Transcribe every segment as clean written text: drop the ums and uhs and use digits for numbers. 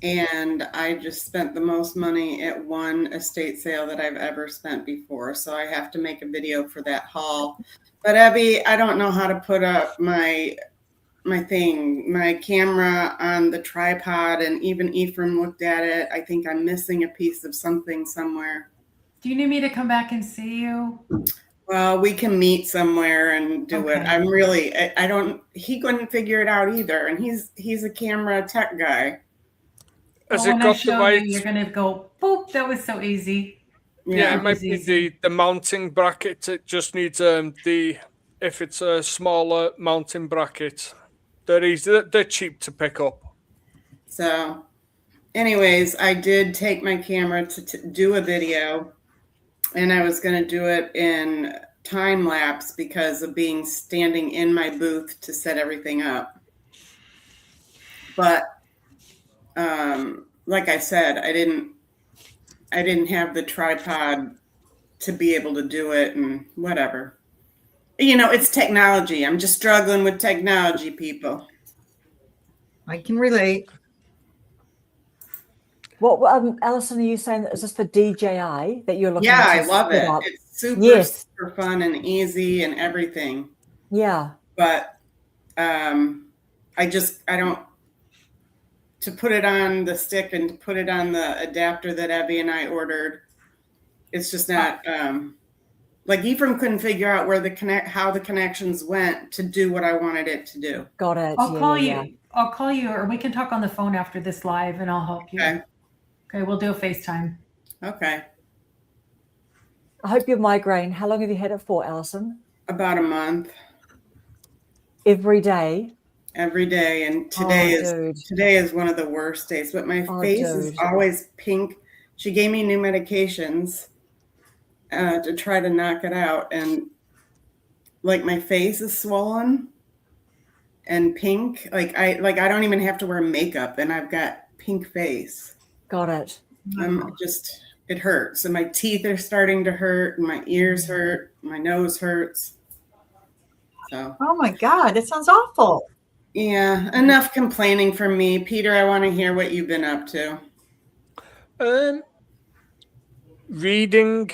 and I just spent the most money at one estate sale that I've ever spent before. So I have to make a video for that haul. But Abby, I don't know how to put up my camera on the tripod, and even Ephraim looked at it. I think I'm missing a piece of something somewhere. Do you need me to come back and see you? Well, we can meet somewhere and do it. Okay. I'm really, I don't, he couldn't figure it out either. And he's a camera tech guy. Has Well, it when I got the show right? you, you're gonna go, boop, that was so easy. Yeah, Yeah. it might be easy. the mounting bracket. It just needs if it's a smaller mounting bracket, they're easy. They're cheap to pick up. So anyways, I did take my camera to do a video, and I was going to do it in time lapse because of being standing in my booth to set everything up. But like I said, I didn't have the tripod to be able to do it, and whatever. You know, it's technology. I'm just struggling with technology, people. I can relate. What, Alison, are you saying that is this for DJI that you're looking Yeah, to I love set it. up? It's super, Yes. super fun and easy and everything. Yeah. But I don't, to put it on the stick and to put it on the adapter that Abby and I ordered, it's just not, like Ephraim couldn't figure out how the connections went to do what I wanted it to do. Got it. I'll Yeah, call yeah, you. I'll call you, or we can talk on the phone after this live, and I'll help you. Okay. Okay, we'll do a FaceTime. Okay. I hope your migraine, how long have you had it for, Alison? About a month. Every day? Every day. And today is one of the worst days. But my face is always pink. She gave me new medications to try to knock it out. And like my face is swollen and pink. Like I don't even have to wear makeup, and I've got pink face. Got it. It hurts. And my teeth are starting to hurt, and my ears hurt, my nose hurts. So. Oh my God, it sounds awful. Yeah, enough complaining from me. Peter, I want to hear what you've been up to. Reading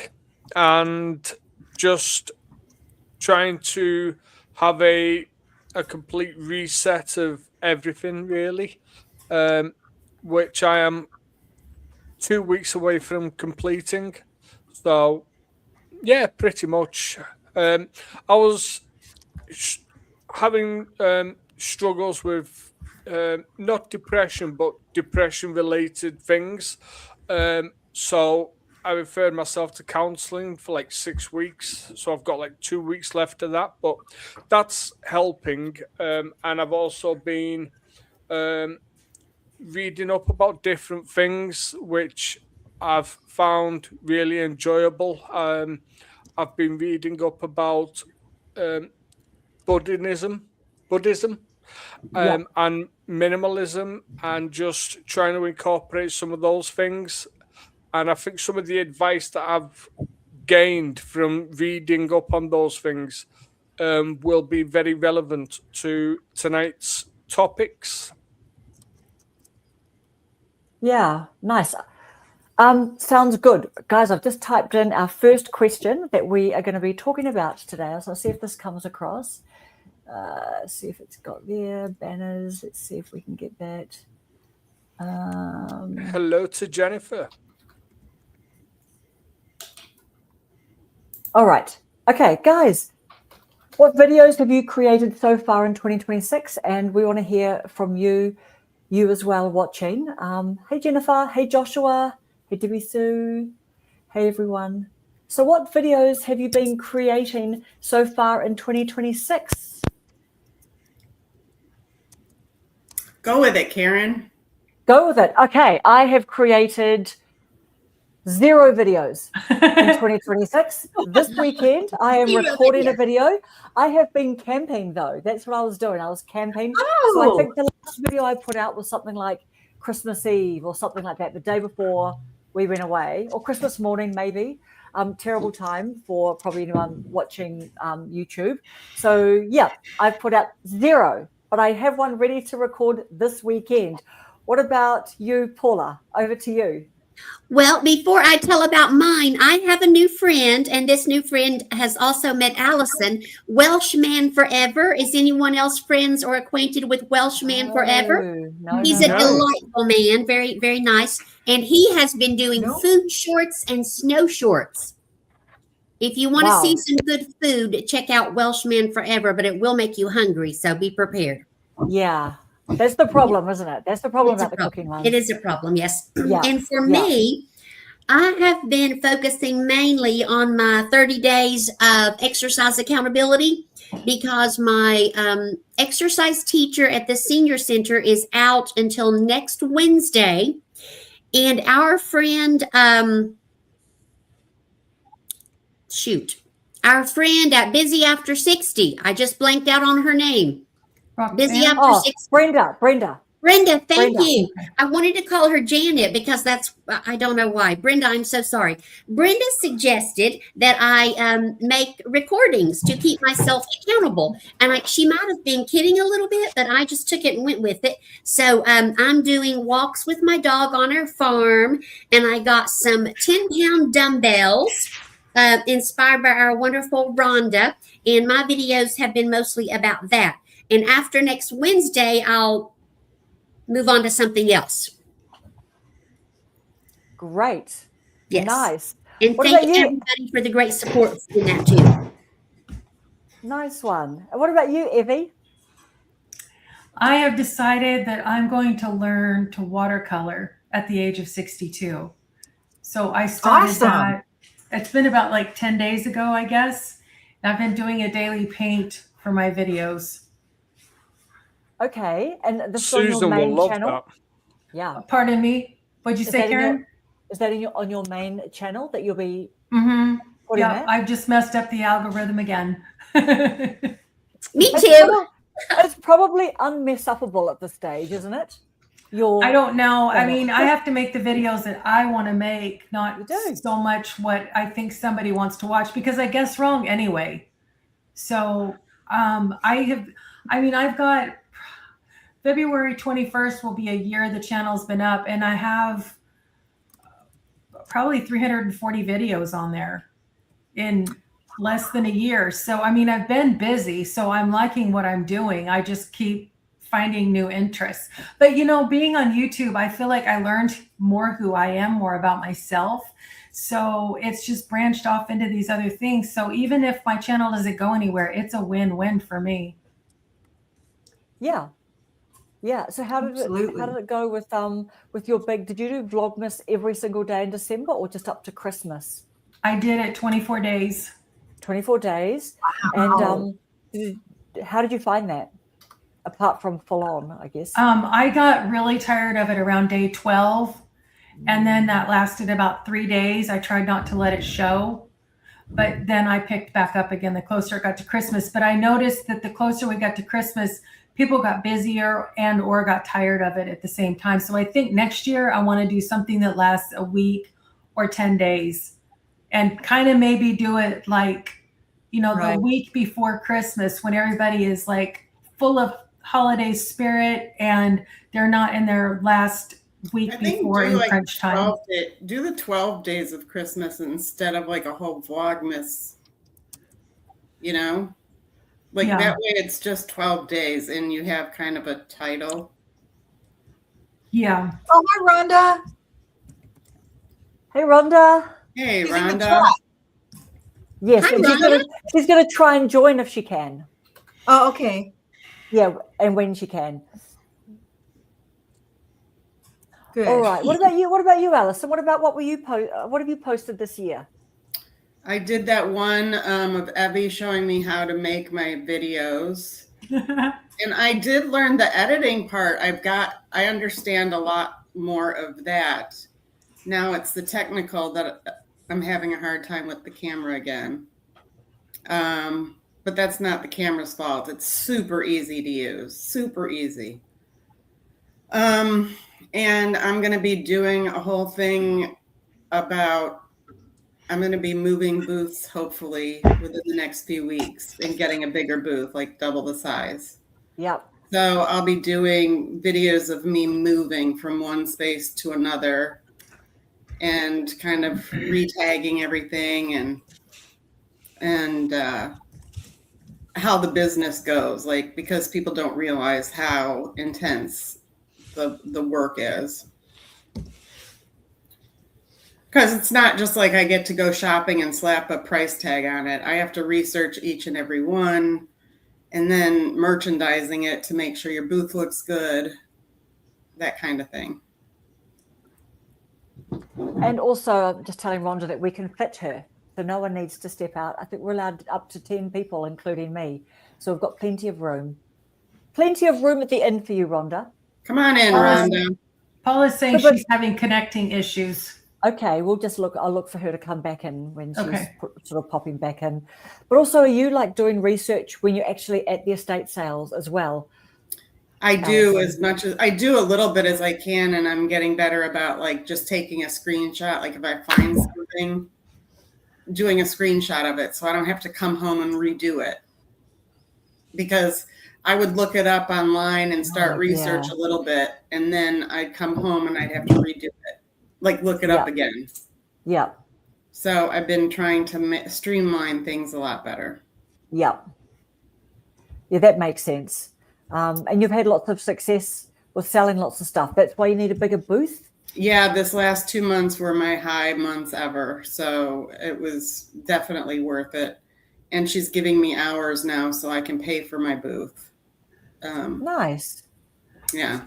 and just trying to have a complete reset of everything, really, which I am 2 weeks away from completing. So, yeah, pretty much. I was having struggles with not depression, but depression-related things. So I referred myself to counselling for like 6 weeks. So I've got like 2 weeks left of that, but that's helping. And I've also been reading up about different things, which I've found really enjoyable. I've been reading up about Buddhism, and minimalism, and just trying to incorporate some of those things. And I think some of the advice that I've gained from reading up on those things will be very relevant to tonight's topics. Yeah, nice. Sounds good. Guys, I've just typed in our first question that we are going to be talking about today. So I'll see if this comes across. See if it's got there. Banners. Let's see if we can get that. Hello to Jennifer. All right. Okay, guys. What videos have you created so far in 2026? And we want to hear from you as well watching. Hey, Jennifer. Hey, Joshua. Hey, Debbie Sue. Hey, everyone. So what videos have you been creating so far in 2026? Go with it, Karen. Go with it. Okay, I have created 0 videos in 2026. This weekend, I am recording a video. I have been camping, though. That's what I was doing. I was camping. Oh. So I think the last video I put out was something like Christmas Eve or something like that, the day before we went away, or Christmas morning, maybe. Terrible time for probably anyone watching YouTube. So, yeah, I've put out 0, but I have one ready to record this weekend. What about you, Paula? Over to you. Well, before I tell about mine, I have a new friend, and this new friend has also met Allison. Welshman Forever. Is anyone else friends or acquainted with Welshman Forever? No, He's no, a no. delightful man, very, very nice. And he has been doing No. food shorts and snow shorts. If you want Wow. to see some good food, check out Welshman Forever, but it will make you hungry, so be prepared. Yeah, that's the problem, isn't it? That's the problem It's a about the cooking one. It is a problem, yes. Yeah, And for yeah. me, I have been focusing mainly on my 30 days of exercise accountability because my exercise teacher at the senior center is out until next Wednesday. And our friend, our friend at Busy After 60, I just blanked out on her name. Busy Roxanne? After Oh, 60. Brenda. Brenda, thank Brenda. you. I wanted to call her Janet because I don't know why. Brenda, I'm so sorry. Brenda suggested that I make recordings to keep myself accountable. And she might have been kidding a little bit, but I just took it and went with it. So I'm doing walks with my dog on our farm, and I got some 10-pound dumbbells inspired by our wonderful Rhonda. And my videos have been mostly about that. And after next Wednesday, I'll move on to something else. Great. Yes. Nice. And What thank about you? everybody for the great support in that too. Nice one. And what about you, Evie? I have decided that I'm going to learn to watercolor at the age of 62. So I started Awesome. that. It's been about like 10 days ago, I guess. And I've been doing a daily paint for my videos. Okay. And this is on your Susan will main love channel? that. Yeah. Pardon me. What'd you Is say, that in your- Karen? Is that on your main channel that you'll be Mm-hmm. putting Yeah, that? I've just messed up the algorithm again. Me It's too. It's probably unmess-upable at this stage, isn't it? I don't know. I Yeah. mean, I have to make the videos that I want to make, You not do. so much what I think somebody wants to watch because I guess wrong anyway. So I've got February 21st will be a year the channel's been up, and I have probably 340 videos on there in less than a year. So, I mean, I've been busy, so I'm liking what I'm doing. I just keep finding new interests. But, being on YouTube, I feel like I learned more who I am, more about myself. So it's just branched off into these other things. So even if my channel doesn't go anywhere, it's a win-win for me. Yeah. Yeah. So how did Absolutely. it go with your big? Did you do Vlogmas every single day in December, or just up to Christmas? I did it 24 days. 24 days. Wow. And how did you find that? Apart from full on, I guess. I got really tired of it around day 12. And then that lasted about 3 days. I tried not to let it show. But then I picked back up again the closer it got to Christmas. But I noticed that the closer we got to Christmas, people got busier and or got tired of it at the same time. So I think next year I want to do something that lasts a week or 10 days and kind of maybe do it like, Right. the week before Christmas when everybody is like full of holiday spirit and they're not in their last week I think before do in like crunch time. do the 12 days of Christmas instead of like a whole Vlogmas, Like Yeah. that way it's just 12 days and you have kind of a title. Yeah. Oh, hi, Rhonda. Hey, Rhonda. Hey, She's in the Rhonda. chat. Yes, Hi, and Rhonda. she's gonna try and join if she can. Oh, okay. Yeah, and when she can. Good. All right. What about you? What about you, Alison? What have you posted this year? I did that one of Evie showing me how to make my videos. And I did learn the editing part. I understand a lot more of that. Now it's the technical that I'm having a hard time with the camera again. But that's not the camera's fault. It's super easy to use, super easy. And I'm going to be doing a whole thing about, I'm going to be moving booths hopefully within the next few weeks and getting a bigger booth, like double the size. Yep. So I'll be doing videos of me moving from one space to another and kind of retagging everything and how the business goes, like, because people don't realize how intense the work is. Because it's not just like I get to go shopping and slap a price tag on it. I have to research each and every one and then merchandising it to make sure your booth looks good, that kind of thing. And also, I'm just telling Rhonda that we can fit her, so no one needs to step out. I think we're allowed up to 10 people, including me. So we've got plenty of room. Plenty of room at the inn for you, Rhonda. Come on in, Rhonda. Paula's saying she's having connecting issues. Okay, we'll just look. I'll look for her to come back in when she's sort of popping back in. But also, are you like doing research when you're actually at the estate sales as well? I do as much as I do a little bit as I can, and I'm getting better about like just taking a screenshot. Like if I find something, doing a screenshot of it, so I don't have to come home and redo it. Because I would look it up online and start research a little bit, and then I'd come home and I'd have to redo it, like look it up again. Yeah. So I've been trying to streamline things a lot better. Yeah. Yeah, that makes sense. And you've had lots of success with selling lots of stuff. That's why you need a bigger booth? Yeah, this last 2 months were my high months ever. So it was definitely worth it. And she's giving me hours now so I can pay for my booth. Nice. Yeah.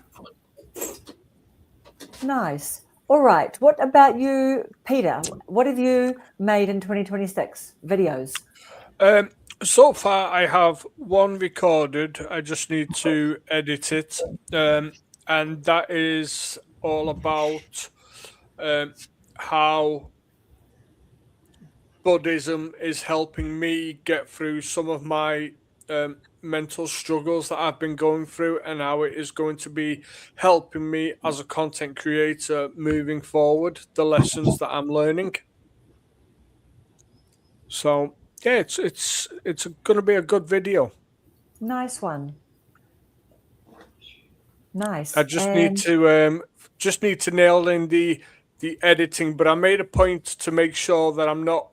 Nice. All right. What about you, Peter? What have you made in 2026 videos? So far, I have one recorded. I just need to edit it. And that is all about how Buddhism is helping me get through some of my mental struggles that I've been going through, and how it is going to be helping me as a content creator moving forward, the lessons that I'm learning. So yeah, it's going to be a good video. Nice one. Nice. I just need to nail in the editing, but I made a point to make sure that I'm not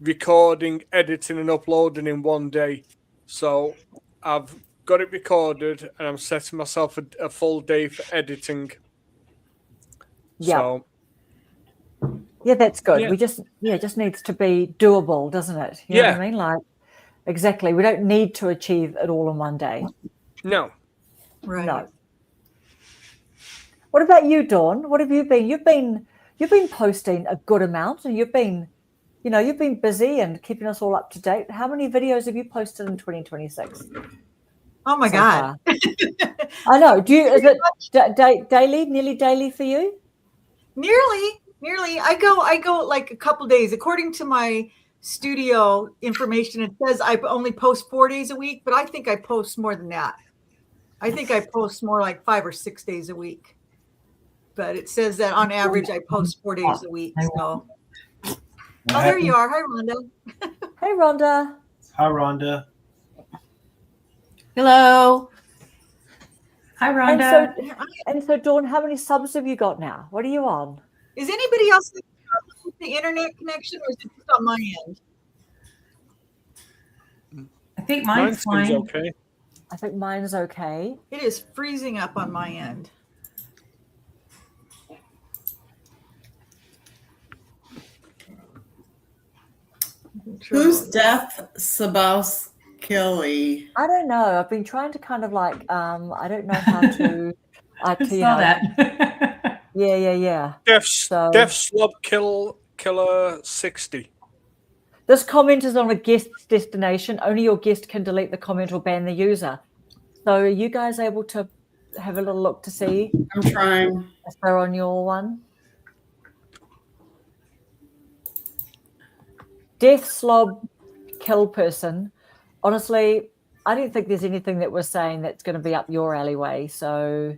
recording, editing, and uploading in one day. So I've got it recorded, and I'm setting myself a full day for editing. Yeah. So, yeah, that's good. Yeah. We just it just needs to be doable, doesn't it? You know what I mean? Like, exactly. We don't need to achieve it all in one day. No. Right. No. What about you, Dawn? What have you been? You've been posting a good amount, and you've been busy and keeping us all up to date. How many videos have you posted in 2026? Oh my God. I know. Is it daily, nearly daily for you? Nearly. I go like a couple days. According to my studio information, it says I only post 4 days a week, but I think I post more than that. I think I post more like 5 or 6 days a week. But it says that on average I post 4 days a week. So there you are. Hi, Rhonda. Hey, Rhonda. Hi, Rhonda. Hello. Hi, Rhonda. And so, Dawn, how many subs have you got now? What are you on? Is anybody else with the internet connection, or is it just on my end? I think mine's fine. Okay. I think mine is okay. It is freezing up on my end. Who's Death Sabowskilly? I don't know. I've been trying to kind of like, I don't know how to. I saw that. Yeah. Death Slob Killer 60. This comment is on a guest destination. Only your guest can delete the comment or ban the user. So are you guys able to have a little look to see? I'm trying. If they're on your one. Death Slob Kill Person. Honestly, I don't think there's anything that we're saying that's going to be up your alleyway. So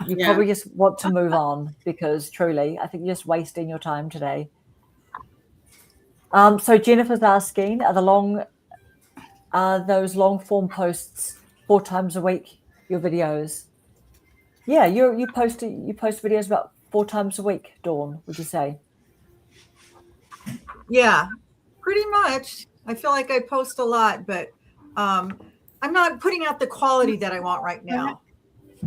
you probably just want to move on, because truly, I think you're just wasting your time today. So Jennifer's asking, are those long form posts 4 times a week your videos? Yeah, you post videos about 4 times a week, Dawn, would you say? Yeah, pretty much. I feel like I post a lot, but I'm not putting out the quality that I want right now.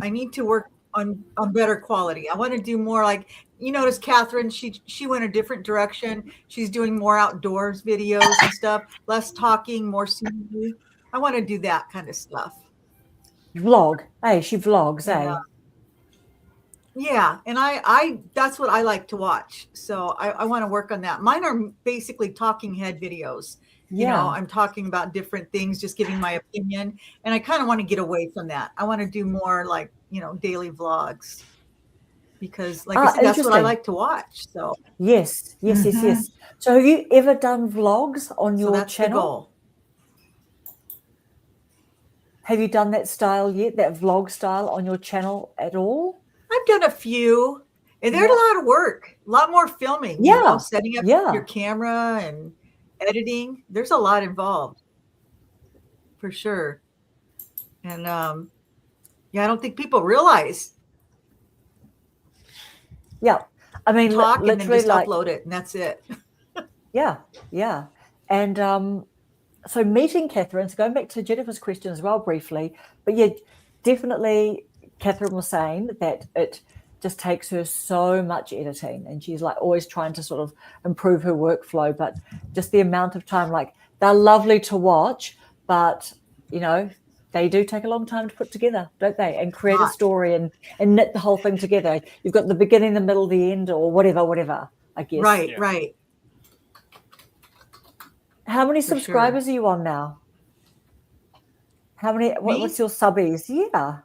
I need to work on better quality. I want to do more like, you notice Catherine, she went a different direction. She's doing more outdoors videos and stuff, less talking, more scenery. I want to do that kind of stuff. Vlog. Hey, she vlogs, And, yeah, and I that's what I like to watch. So I want to work on that. Mine are basically talking head videos. You know, I'm talking about different things, just giving my opinion. And I kind of want to get away from that. I want to do more like, you know, daily vlogs. Because like I said, that's what I like to watch. So yes. So have you ever done vlogs on your that's channel? the goal. Have you done that style yet, that vlog style on your channel at all? I've done a few. And they're a lot of work, a lot more filming, you know, setting up your camera and editing. There's a lot involved for sure. And yeah, I don't think people realize. Yeah. I mean, talk and then just like, upload it and that's it. Yeah. And so meeting Catherine, so going back to Jennifer's question as well briefly, but yeah, definitely Catherine was saying that it just takes her so much editing and she's like always trying to sort of improve her workflow, but just the amount of time, like they're lovely to watch, but you know, they do take a long time to put together, don't they? And create a story and knit the whole thing together. You've got the beginning, the middle, the end, or whatever, I guess. Right. How many subscribers are you on now? How many? What's your subbies? Yeah.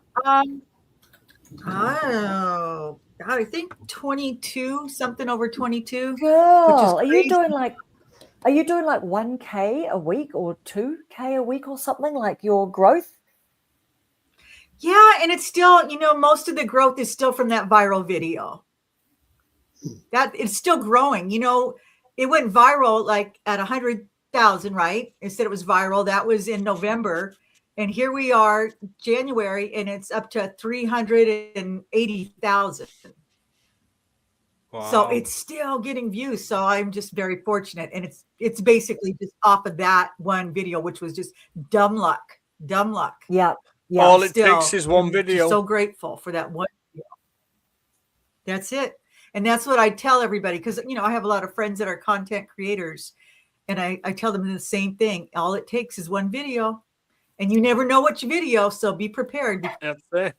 Oh, God, I think 22, something over 22. Girl, are you doing like 1K a week or 2K a week or something, like your growth? Yeah, and it's still, you know, most of the growth is still from that viral video. That it's still growing. You know, it went viral like at 100,000, right? It said it was viral. That was in November. And here we are, January, and it's up to 380,000. Wow. So it's still getting views. So I'm just very fortunate. And it's basically just off of that one video, which was just dumb luck. Yeah. All it takes is one video. So grateful for that one video. That's it. And that's what I tell everybody, because, you know, I have a lot of friends that are content creators, and I tell them the same thing. All it takes is one video. And you never know which video, so be prepared. That's it.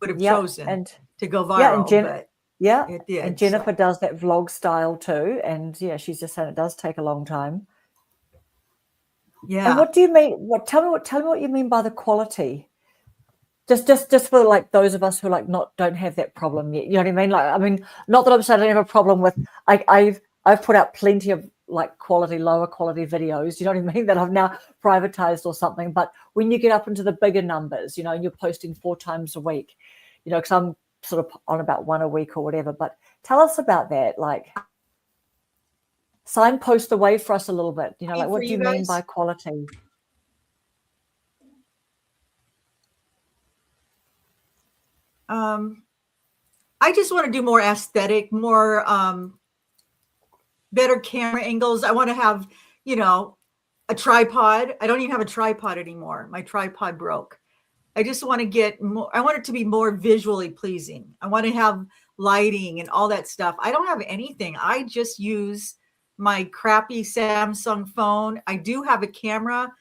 Would have chosen to go viral. It did. And Jennifer does that vlog style too. And yeah, she's just saying it does take a long time. Yeah. And what do you mean? Tell me what you mean by the quality. Just for like those of us who like don't have that problem yet. You know what I mean? Like, I mean, not that I'm saying I don't have a problem with. I've put out plenty of like lower quality videos, you know what I mean, that I've now privatized or something. But when you get up into the bigger numbers, you know, and you're posting 4 times a week, you know, because I'm sort of on about 1 a week or whatever. But tell us about that, like signpost the way for us a little bit, you know, like what do you mean by quality? I just want to do more aesthetic, more better camera angles. I want to have, you know, a tripod. I don't even have a tripod anymore. My tripod broke. I just want to get more. I want it to be more visually pleasing. I want to have lighting and all that stuff. I don't have anything. I just use my crappy Samsung phone. I do have a camera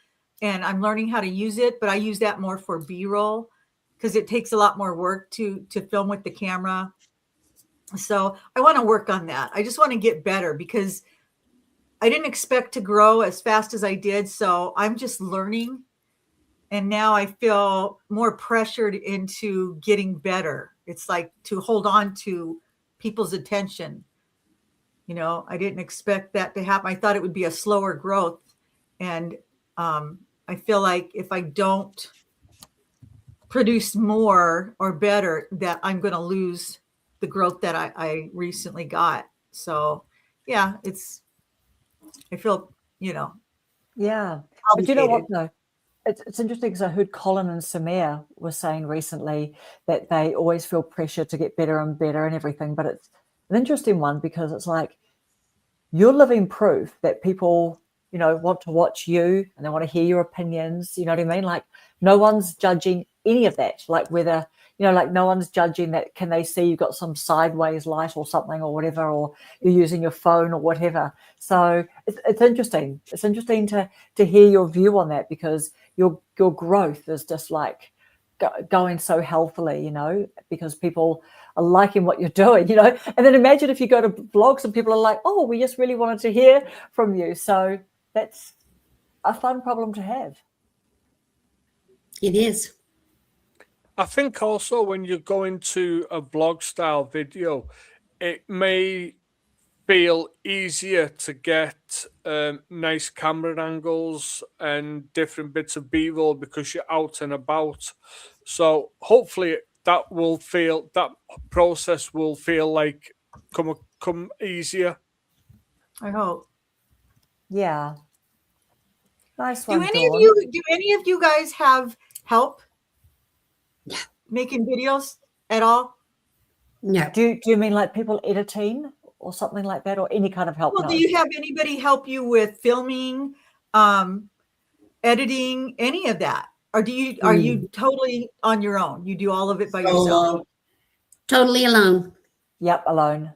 and I'm learning how to use it, but I use that more for B-roll because it takes a lot more work to film with the camera. So I want to work on that. I just want to get better because I didn't expect to grow as fast as I did. So I'm just learning. And now I feel more pressured into getting better. It's like to hold on to people's attention. You know, I didn't expect that to happen. I thought it would be a slower growth. And I feel like if I don't produce more or better, that I'm going to lose the growth that I recently got. So yeah, I feel, you know. Yeah. But you know what though? it's interesting because I heard Colin and Samir were saying recently that they always feel pressure to get better and better and everything. But it's an interesting one because it's like you're living proof that people, want to watch you and they want to hear your opinions. You know what I mean? Like no one's judging any of that. Like whether, like no one's judging that. Can they see you've got some sideways light or something or whatever, or you're using your phone or whatever. So it's interesting. It's interesting to hear your view on that because your growth is just like going so healthily, because people are liking what you're doing, and then imagine if you go to blogs and people are like, oh, we just really wanted to hear from you. So that's a fun problem to have. It is. I think also when you're going to a blog style video, it may feel easier to get nice camera angles and different bits of B-roll because you're out and about. So hopefully that process will feel like come easier. I hope. Yeah. Nice one. Do any of you guys have help making videos at all? No. Do you mean like people editing or something like that, or any kind of help? Well, No. do you have anybody help you with filming, editing, any of that? Or are you totally on your own? You do all of it by yourself? Totally alone. Yep, alone.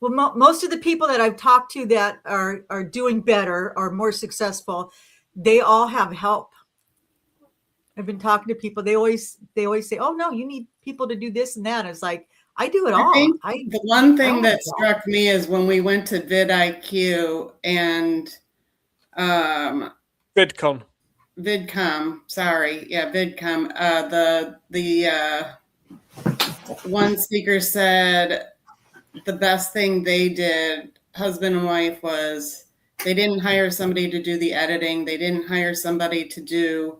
Well, most of the people that I've talked to that are doing better or more successful, they all have help. I've been talking to people. They always say, "Oh no, you need people to do this and that." And it's like I do it all. The one thing that struck me is when we went to vidIQ and VidCon. Sorry, yeah, VidCon. The one speaker said the best thing they did, husband and wife, was they didn't hire somebody to do the editing. They didn't hire somebody to do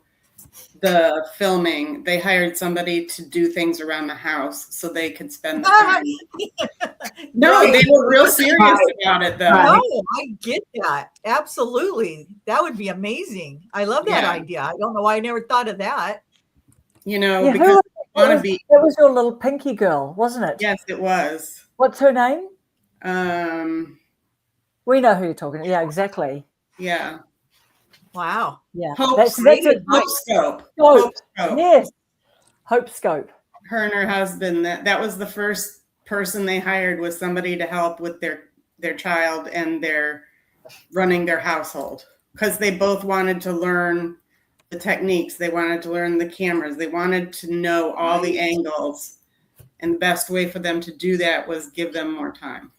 the filming. They hired somebody to do things around the house so they could spend the time. No, they were real serious about it though. No, I get that. Absolutely. That would be amazing. I love that idea. I don't know why I never thought of that. Because it was your little pinky girl, wasn't it? Yes, it was. What's her name? We know who you're talking about. Yeah, exactly. Yeah. Wow. Yeah. That's Hope Scope. Yes. Hope Scope. Her and her husband, that was the first person they hired, was somebody to help with their child and their running their household, because they both wanted to learn the techniques. They wanted to learn the cameras. They wanted to know all the angles. And the best way for them to do that was give them more time.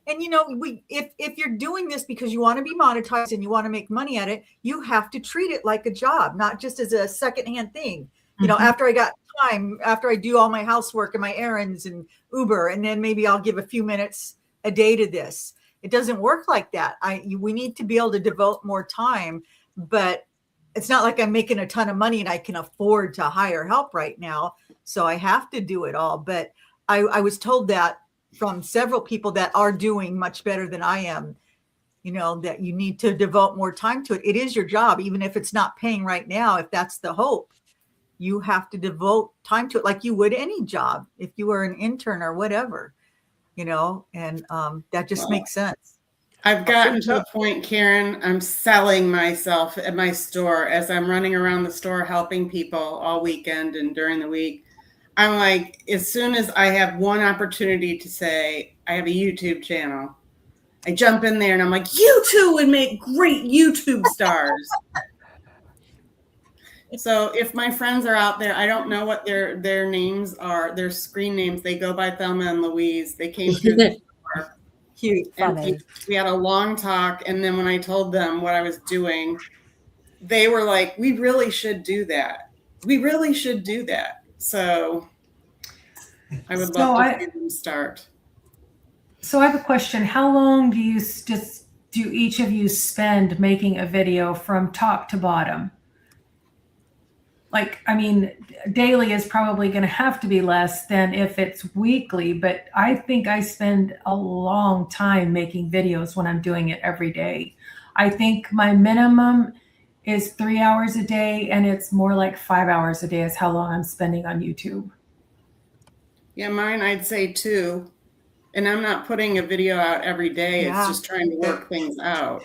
And if you're doing this because you want to be monetized and you want to make money at it, you have to treat it like a job, not just as a secondhand thing. After I got time, after I do all my housework and my errands and Uber, and then maybe I'll give a few minutes a day to this. It doesn't work like that. We need to be able to devote more time, but it's not like I'm making a ton of money and I can afford to hire help right now. So I have to do it all. But I was told that from several people that are doing much better than I am, that you need to devote more time to it. It is your job, even if it's not paying right now. If that's the hope, you have to devote time to it like you would any job if you were an intern or whatever, and that just makes sense. I've gotten to the point, Karen, I'm selling myself at my store as I'm running around the store helping people all weekend and during the week. I'm like, as soon as I have one opportunity to say, I have a YouTube channel, I jump in there and I'm like, you two would make great YouTube stars. So if my friends are out there, I don't know what their names are, their screen names. They go by Thelma and Louise. They came through the store. Cute, funny. We had a long talk. And then when I told them what I was doing, they were like, we really should do that. We really should do that. So I would love to see them start. So I have a question. How long do each of you spend making a video from top to bottom? Daily is probably going to have to be less than if it's weekly, but I think I spend a long time making videos when I'm doing it every day. I think my minimum is 3 hours a day, and it's more like 5 hours a day is how long I'm spending on YouTube. Yeah, mine, I'd say 2. And I'm not putting a video out every day. Yeah. It's just trying to work things out.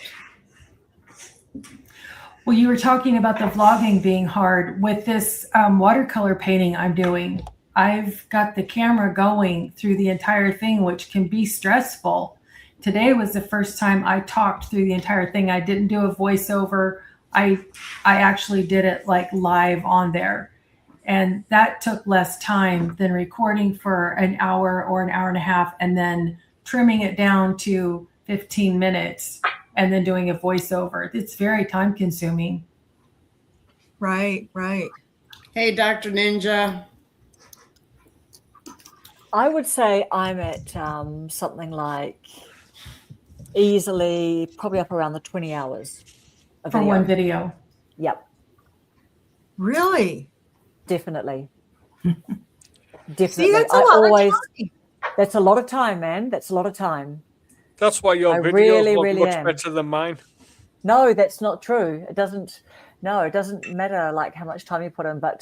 Well, you were talking about the vlogging being hard. With this watercolor painting I'm doing, I've got the camera going through the entire thing, which can be stressful. Today was the first time I talked through the entire thing. I didn't do a voiceover. I actually did it like live on there. And that took less time than recording for an hour or an hour and a half and then trimming it down to 15 minutes and then doing a voiceover. It's very time consuming. Right. Hey, Dr. Ninja. I would say I'm at something like easily probably up around the 20 hours of For video. one video. Yep, Really? definitely. See, Definitely. that's a lot of time. That's a lot of time, man. That's a lot of time. That's why your I videos really, look really much am. better than mine. No, that's not true. It doesn't matter like how much time you put in, like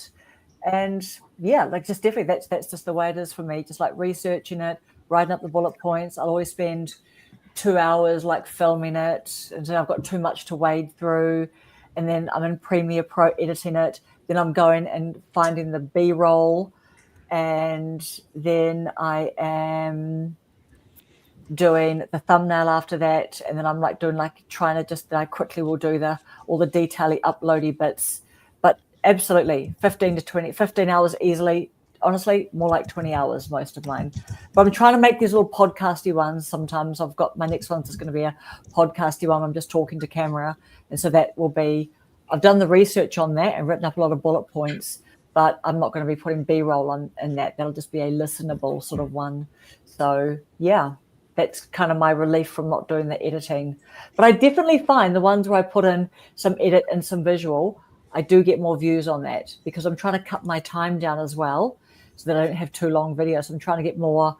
just definitely that's just the way it is for me. Just like researching it, writing up the bullet points. I'll always spend 2 hours like filming it, and then I've got too much to wade through, and then I'm in Premiere Pro editing it. Then I'm going and finding the B-roll, and then I am doing the thumbnail after that, and then I'm like doing like trying to just I quickly will do all the detail-y uploady bits. But absolutely 15 hours easily. Honestly, more like 20 hours most of mine. But I'm trying to make these little podcasty ones. Sometimes I've got my next one's just going to be a podcasty one. I'm just talking to camera, and so that will be. I've done the research on that and written up a lot of bullet points, but I'm not going to be putting B-roll in that. That'll just be a listenable sort of one. So yeah, that's kind of my relief from not doing the editing. But I definitely find the ones where I put in some edit and some visual, I do get more views on that because I'm trying to cut my time down as well so that I don't have too long videos. I'm trying to get more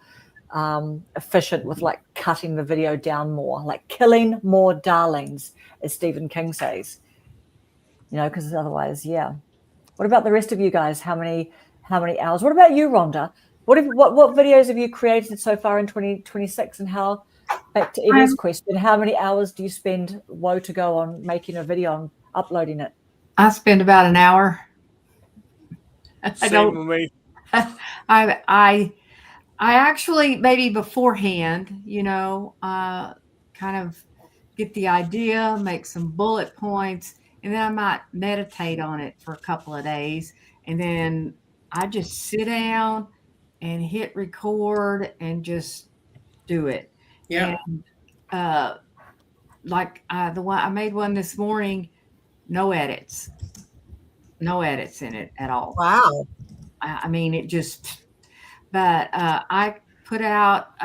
efficient with like cutting the video down more, like killing more darlings, as Stephen King says. Because otherwise, yeah. What about the rest of you guys? How many hours? What about you, Rhonda? What videos have you created so far in 2026? And how, back to Eddie's question, how many hours do you spend woe to go on making a video and uploading it? I spend about an hour. Same with me. I actually maybe beforehand, kind of get the idea, make some bullet points, and then I might meditate on it for a couple of days. And then I just sit down and hit record and just do it. Yeah. And, the one I made one this morning, no edits in it at all. Wow. I mean, it just, but I put out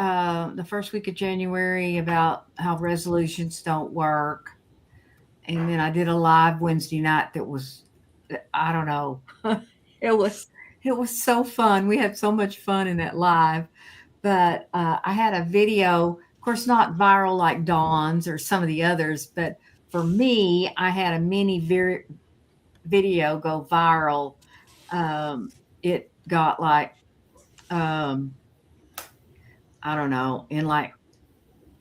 the first week of January about how resolutions don't work. And then I did a live Wednesday night that was, I don't know, it was so fun. We had so much fun in that live. But I had a video, of course, not viral like Dawn's or some of the others, but for me, I had a mini video go viral. It got like, I don't know, in like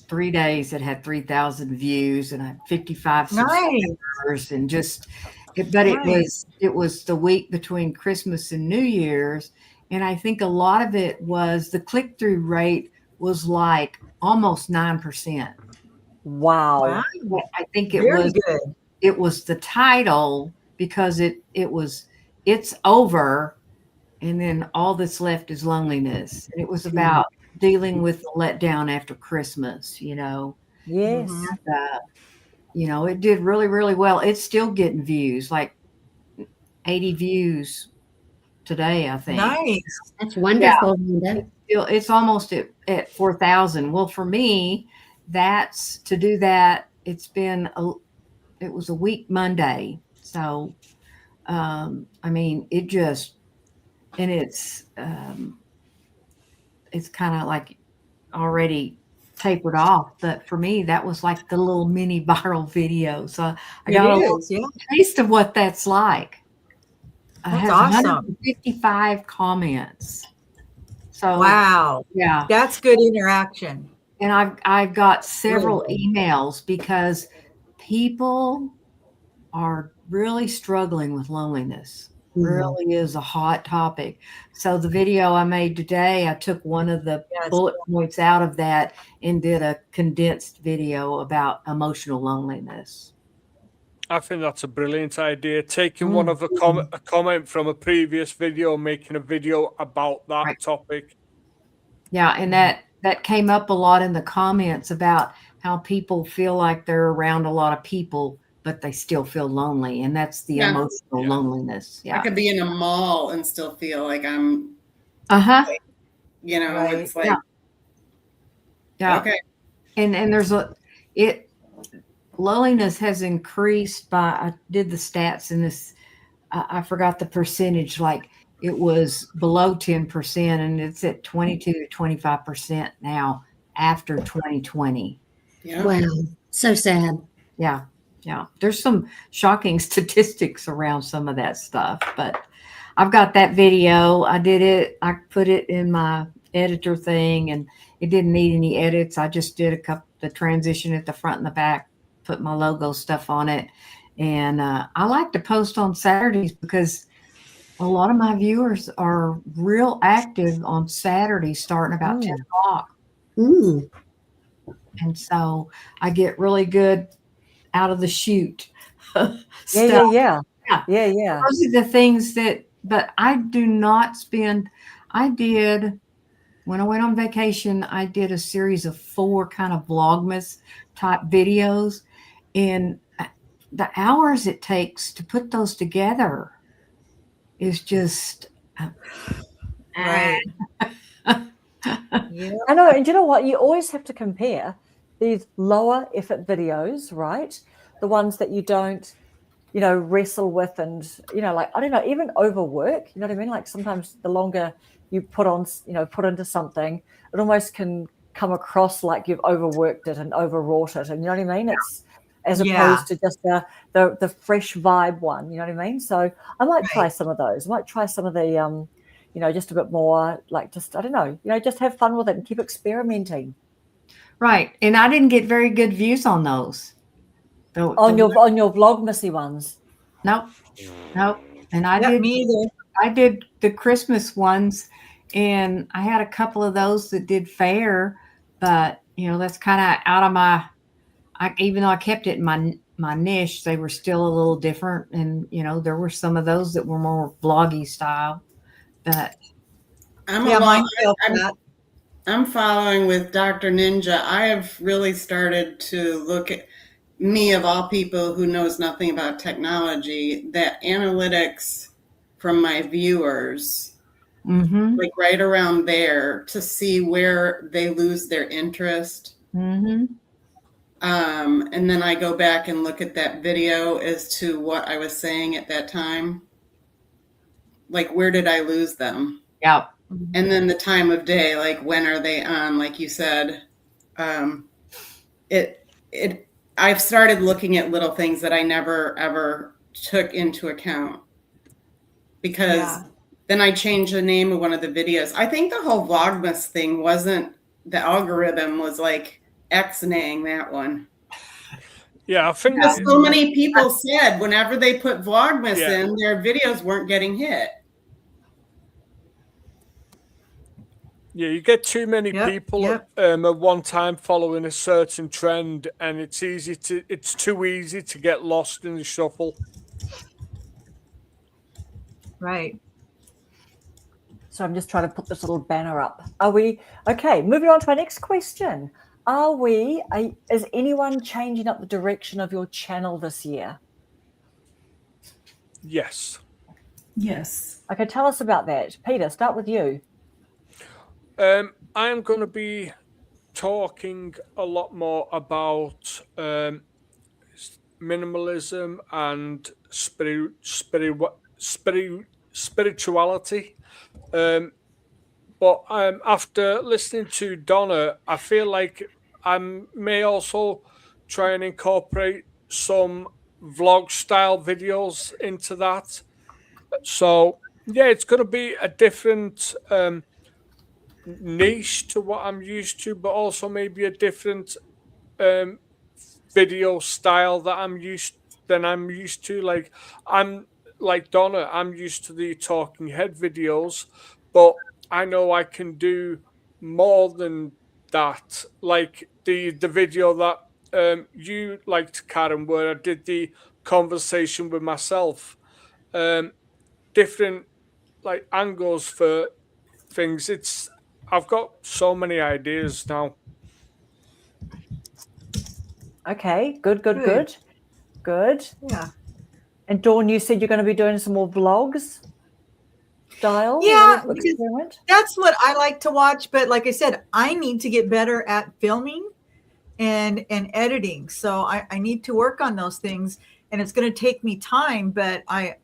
3 days, it had 3,000 views and I had 55 subscribers and just, but it was the week between Christmas and New Year's. And I think a lot of it was the click-through rate was like almost 9%. Wow. I think it was the title because it's over. And then all that's left is loneliness. And it was about dealing with the letdown after Christmas, Yes. It did really, really well. It's still getting views, like 80 views today, I think. Nice. That's wonderful, Linda. It's almost at 4,000. Well, for me, to do that, it was a week Monday. So, I mean, it just, and it's kind of like already tapered off. But for me, that was like the little mini viral video. So I It got a is, yeah. taste of what that's like. It That's has awesome. 155 comments. So Wow. yeah. That's good interaction. And I've got several Really? emails because people are really struggling with loneliness. Really is a hot topic. So the video I made today, I took one of the Yes. bullet points out of that and did a condensed video about emotional loneliness. I think that's a brilliant idea. Taking one of a comment from a previous video, making a video about that Right. topic. Yeah, and that came up a lot in the comments about how people feel like they're around a lot of people, but they still feel lonely, and that's the Yeah. emotional loneliness. I Yeah. could be in a mall and still feel like I'm, Uh-huh. you know, Right. it's like, Yeah. Yeah. okay. And there's loneliness has increased by, I did the stats in this, I forgot the percentage, like it was below 10% and it's at 22 to 25% now after 2020. Yeah. Wow. So sad. Yeah. Yeah. There's some shocking statistics around some of that stuff, but I've got that video. I did it. I put it in my editor thing and it didn't need any edits. I just did the transition at the front and the back, put my logo stuff on it. And I like to post on Saturdays because a lot of my viewers are real active on Saturdays starting about 10 o'clock. Mm. And so I get really good out of the chute stuff. Yeah. Those are the things but I do not spend, when I went on vacation, I did a series of 4 kind of Vlogmas type videos, and the hours it takes to put those together is just Right. Yeah. I know, and you know what? You always have to compare these lower effort videos, right? The ones that you don't, wrestle with and, like, I don't know, even overwork, you know what I mean? Like sometimes the longer you put into something, it almost can come across like you've overworked it and overwrought it. And you know what I mean? It's as opposed to just the fresh vibe one, you know what I mean? So I might try some of those. I might try some of the, just a bit more like just, I don't know, just have fun with it and keep experimenting. right. And I didn't get very good views on those. On your Vlogmasy ones. Nope. And I did the Christmas ones, and I had a couple of those that did fair, but that's kind of out of even though I kept it in my niche, they were still a little different. And there were some of those that were more vloggy style, but I'm following with Dr. Ninja. I have really started to look at me, of all people who knows nothing about technology, that analytics from my viewers, like right around there, to see where they lose their interest. And then I go back and look at that video as to what I was saying at that time. Like, where did I lose them? Yeah. And then the time of day, like when are they on? Like you said, I've started looking at little things that I never ever took into account, because then I changed the name of one of the videos. I think the whole Vlogmas thing wasn't, the algorithm was like X-naying that one. Yeah, I think because so many people said whenever they put Vlogmas in, their videos weren't getting hit. Yeah, you get too many people at one time following a certain trend, and it's too easy to get lost in the shuffle. Right. So I'm just trying to put this little banner up. Moving on to our next question. Is anyone changing up the direction of your channel this year? Yes. Yes. Okay, tell us about that. Peter, start with you. I'm going to be talking a lot more about minimalism and spirituality. But after listening to Donna, I feel like I may also try and incorporate some vlog style videos into that. So yeah, it's going to be a different niche to what I'm used to, but also maybe a different video style that I'm used to. Like I'm like Donna, I'm used to the talking head videos, but I know I can do more than that. Like the video that you liked, Karen, where I did the conversation with myself. Different like angles for things. I've got so many ideas now. Okay, good. Yeah. And Dawn, you said you're going to be doing some more vlogs style? Yeah, experiment? that's what I like to watch. But like I said, I need to get better at filming and editing. So I need to work on those things, and it's going to take me time, but I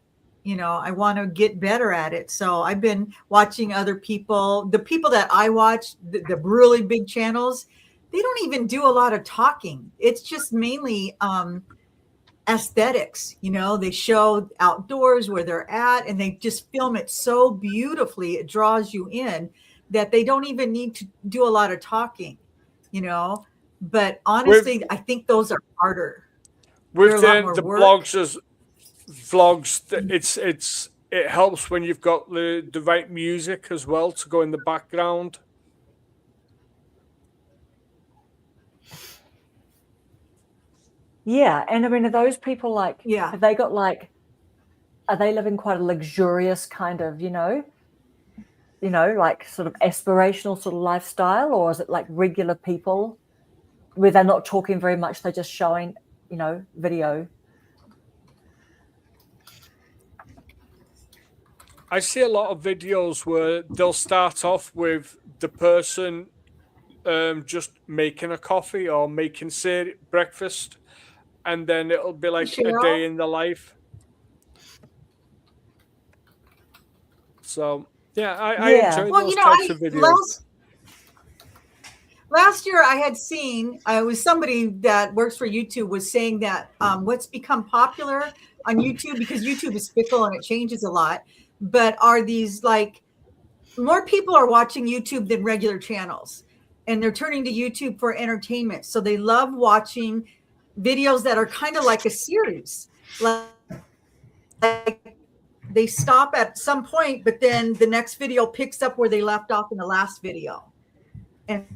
want to get better at it. So I've been watching other people. The people that I watch, the really big channels, they don't even do a lot of talking. It's just mainly aesthetics. They show outdoors where they're at, and they just film it so beautifully. It draws you in that they don't even need to do a lot of talking, but honestly, I think those are harder. With the vlogs, it helps when you've got the right music as well to go in the background. Yeah, and I mean, are those people like? Yeah. Have they got like? Are they living quite a luxurious kind of, like sort of aspirational sort of lifestyle, or is it like regular people where they're not talking very much, they're just showing, video? I see a lot of videos where they'll start off with the person just making a coffee or making breakfast, and then it'll be like a day in the life. So yeah, I enjoy those types of videos. Last year I had seen, was somebody that works for YouTube was saying that what's become popular on YouTube, because YouTube is fickle and it changes a lot, but are these like more people are watching YouTube than regular channels, and they're turning to YouTube for entertainment. So they love watching videos that are kind of like a series. Like they stop at some point, but then the next video picks up where they left off in the last video. And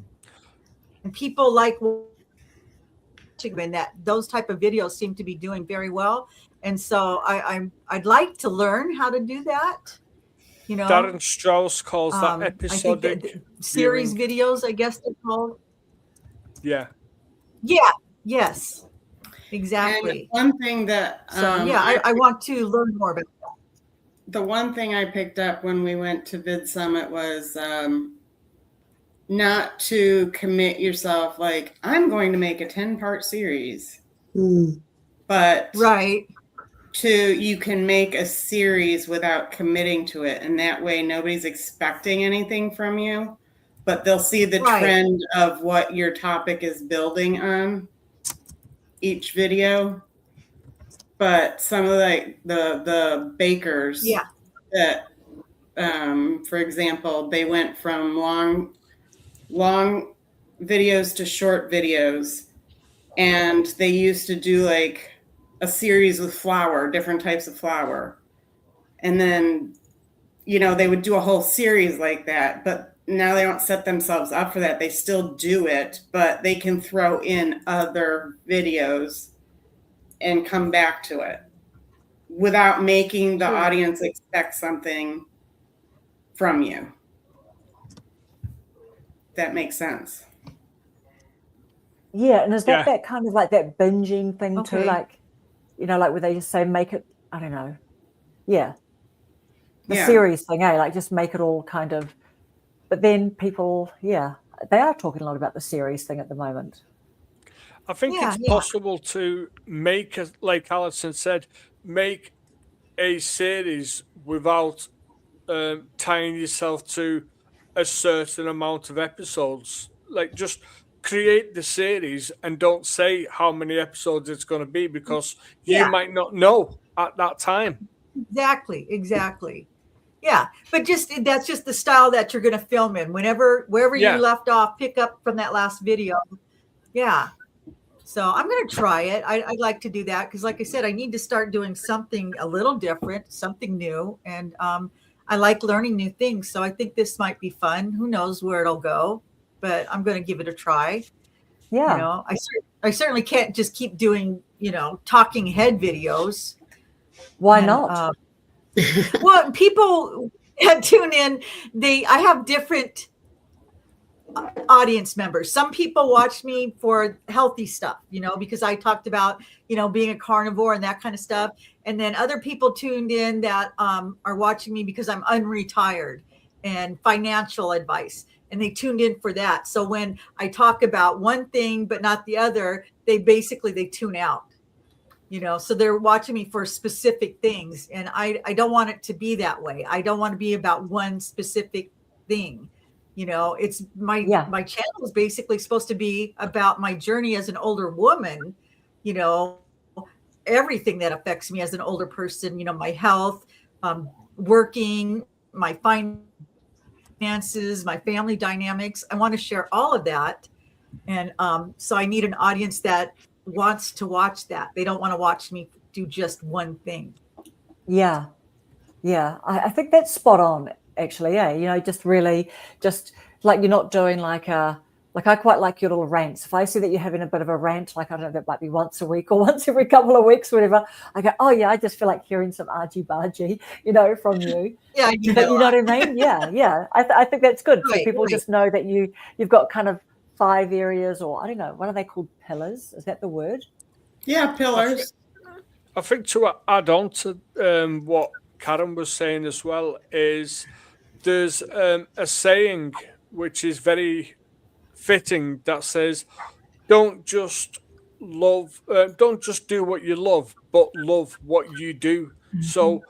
people like that those type of videos seem to be doing very well. And so I'd like to learn how to do that. Darren Strauss calls that episodic series videos, I guess they're called. Yeah. Yeah. Yes. Exactly. And one thing that I want to learn more about that. The one thing I picked up when we went to Vid Summit was not to commit yourself like, I'm going to make a 10-part series. But right. You can make a series without committing to it. And that way nobody's expecting anything from you, but they'll see the trend of what your topic is building on each video. But some of the bakers that, for example, they went from long videos to short videos, and they used to do like a series with different types of flour. And then, they would do a whole series like that, but now they don't set themselves up for that. They still do it, but they can throw in other videos and come back to it without making the audience expect something from you. That makes sense. Yeah, and is that kind of like that binging thing too? Like, like where they just say, make it, I don't know. Yeah. The series thing, like just make it all kind of, but then people, they are talking a lot about the series thing at the moment. I think it's possible to make, like Alison said, make a series without tying yourself to a certain amount of episodes. Like just create the series and don't say how many episodes it's going to be, because you Yeah. might not know at that time. Exactly. Yeah, but that's just the style that you're going to film in. Wherever Yeah. you left off, pick up from that last video. Yeah. So I'm going to try it. I'd like to do that because, like I said, I need to start doing something a little different, something new, and I like learning new things. So I think this might be fun. Who knows where it'll go, but I'm going to give it a try. Yeah. You know, I certainly can't just keep doing, talking head videos. Why And, not? well, people tune in. I have different audience members. Some people watch me for healthy stuff, because I talked about, being a carnivore and that kind of stuff. And then other people tuned in that are watching me because I'm unretired and financial advice. And they tuned in for that. So when I talk about one thing but not the other, they tune out. So they're watching me for specific things. And I don't want it to be that way. I don't want to be about one specific thing. It's my channel is basically supposed to be about my journey as an older woman, everything that affects me as an older person, my health, working, my finances, my family dynamics. I want to share all of that. And so I need an audience that wants to watch that. They don't want to watch me do just one thing. Yeah. I think that's spot on, actually. Yeah, just really, just like you're not doing like I quite like your little rants. If I see that you're having a bit of a rant, like I don't know, that might be once a week or once every couple of weeks, whatever, I go, oh yeah, I just feel like hearing some argy-bargy, from you. Yeah, you know what I mean? Yeah. I think that's good. So people just know that you've got kind of 5 areas, or I don't know, what are they called? Pillars? Is that the word? Yeah, pillars. I think to add on to what Karen was saying as well, is there's a saying which is very fitting that says, don't just do what you love, but love what you do. Mm-hmm. So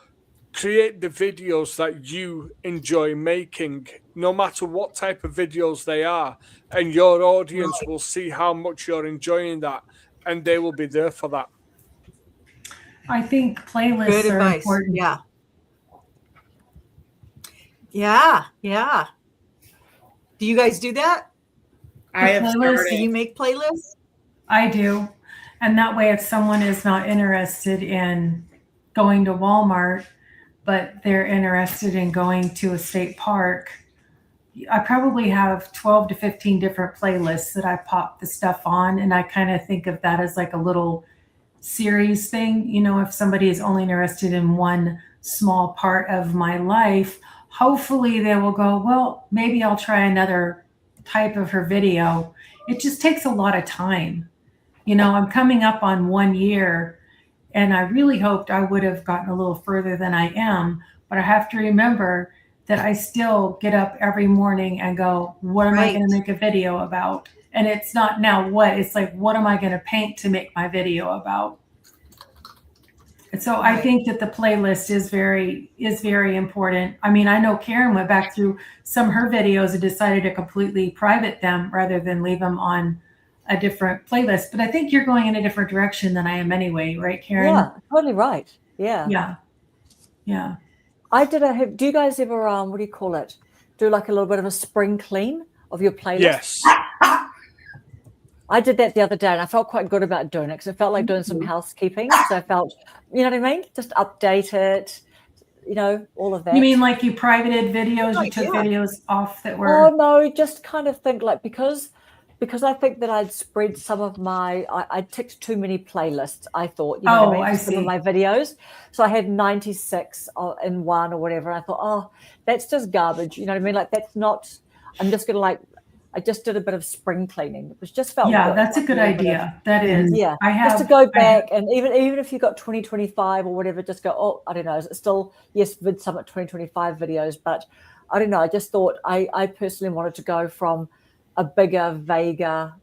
create the videos that you enjoy making, no matter what type of videos they are, and your audience will see how much you're enjoying that, and they will be there for that. I think playlists are important. Yeah. Do you guys do that? I have started. Do you make playlists? I do. And that way, if someone is not interested in going to Walmart, but they're interested in going to a state park, I probably have 12 to 15 different playlists that I pop the stuff on. And I kind of think of that as like a little series thing. If somebody is only interested in one small part of my life, hopefully they will go, well, maybe I'll try another type of her video. It just takes a lot of time. I'm coming up on 1 year, and I really hoped I would have gotten a little further than I am. But I have to remember that I still get up every morning and go, what am I going to make a video about? And it's not now what, it's like, what am I going to paint to make my video about? And so I think that the playlist is very important. I mean, I know Karen went back through some of her videos and decided to completely private them rather than leave them on a different playlist. But I think you're going in a different direction than I am anyway, right, Karen? Yeah, totally right. Yeah. Do you guys ever, what do you call it? Do like a little bit of a spring clean of your playlist? Yes. I did that the other day, and I felt quite good about doing it because it felt like doing some housekeeping. So I felt, you know what I mean? Just update it, all of that. You mean like you privated videos? You took videos off that were... Oh, no, just kind of think like, because I think that I'd spread some of I ticked too many playlists, I thought, I some see. of my videos. So I had 96 in one or whatever. And I thought, oh, that's just garbage. You know what I mean? Like, that's not, I'm just going to I just did a bit of spring cleaning, which just felt good. That's a good idea. That is. Yeah. Just to go back, and even if you got 2025 or whatever, just go, oh, I don't know. It's still, yes, VidSummit 2025 videos, but I don't know. I just thought I personally wanted to go from a bigger, vaguer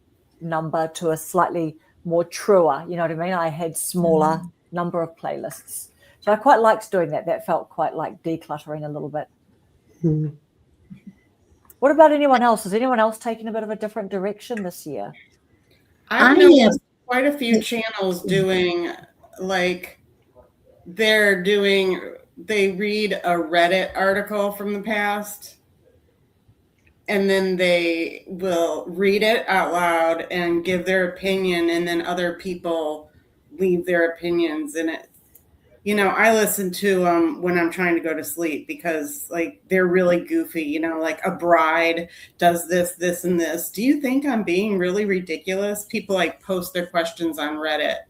number to a slightly more truer, you know what I mean? I had smaller number of playlists. So I quite liked doing that. That felt quite like decluttering a little bit. What about anyone else? Has anyone else taken a bit of a different direction this year? I've I noticed quite a few channels doing like they read a Reddit article from the past and then they will read it out loud and give their opinion, and then other people leave their opinions in it. You know, I listen to them when I'm trying to go to sleep because like they're really goofy, you know, like a bride does this, this, and this. Do you think I'm being really ridiculous? People like post their questions on Reddit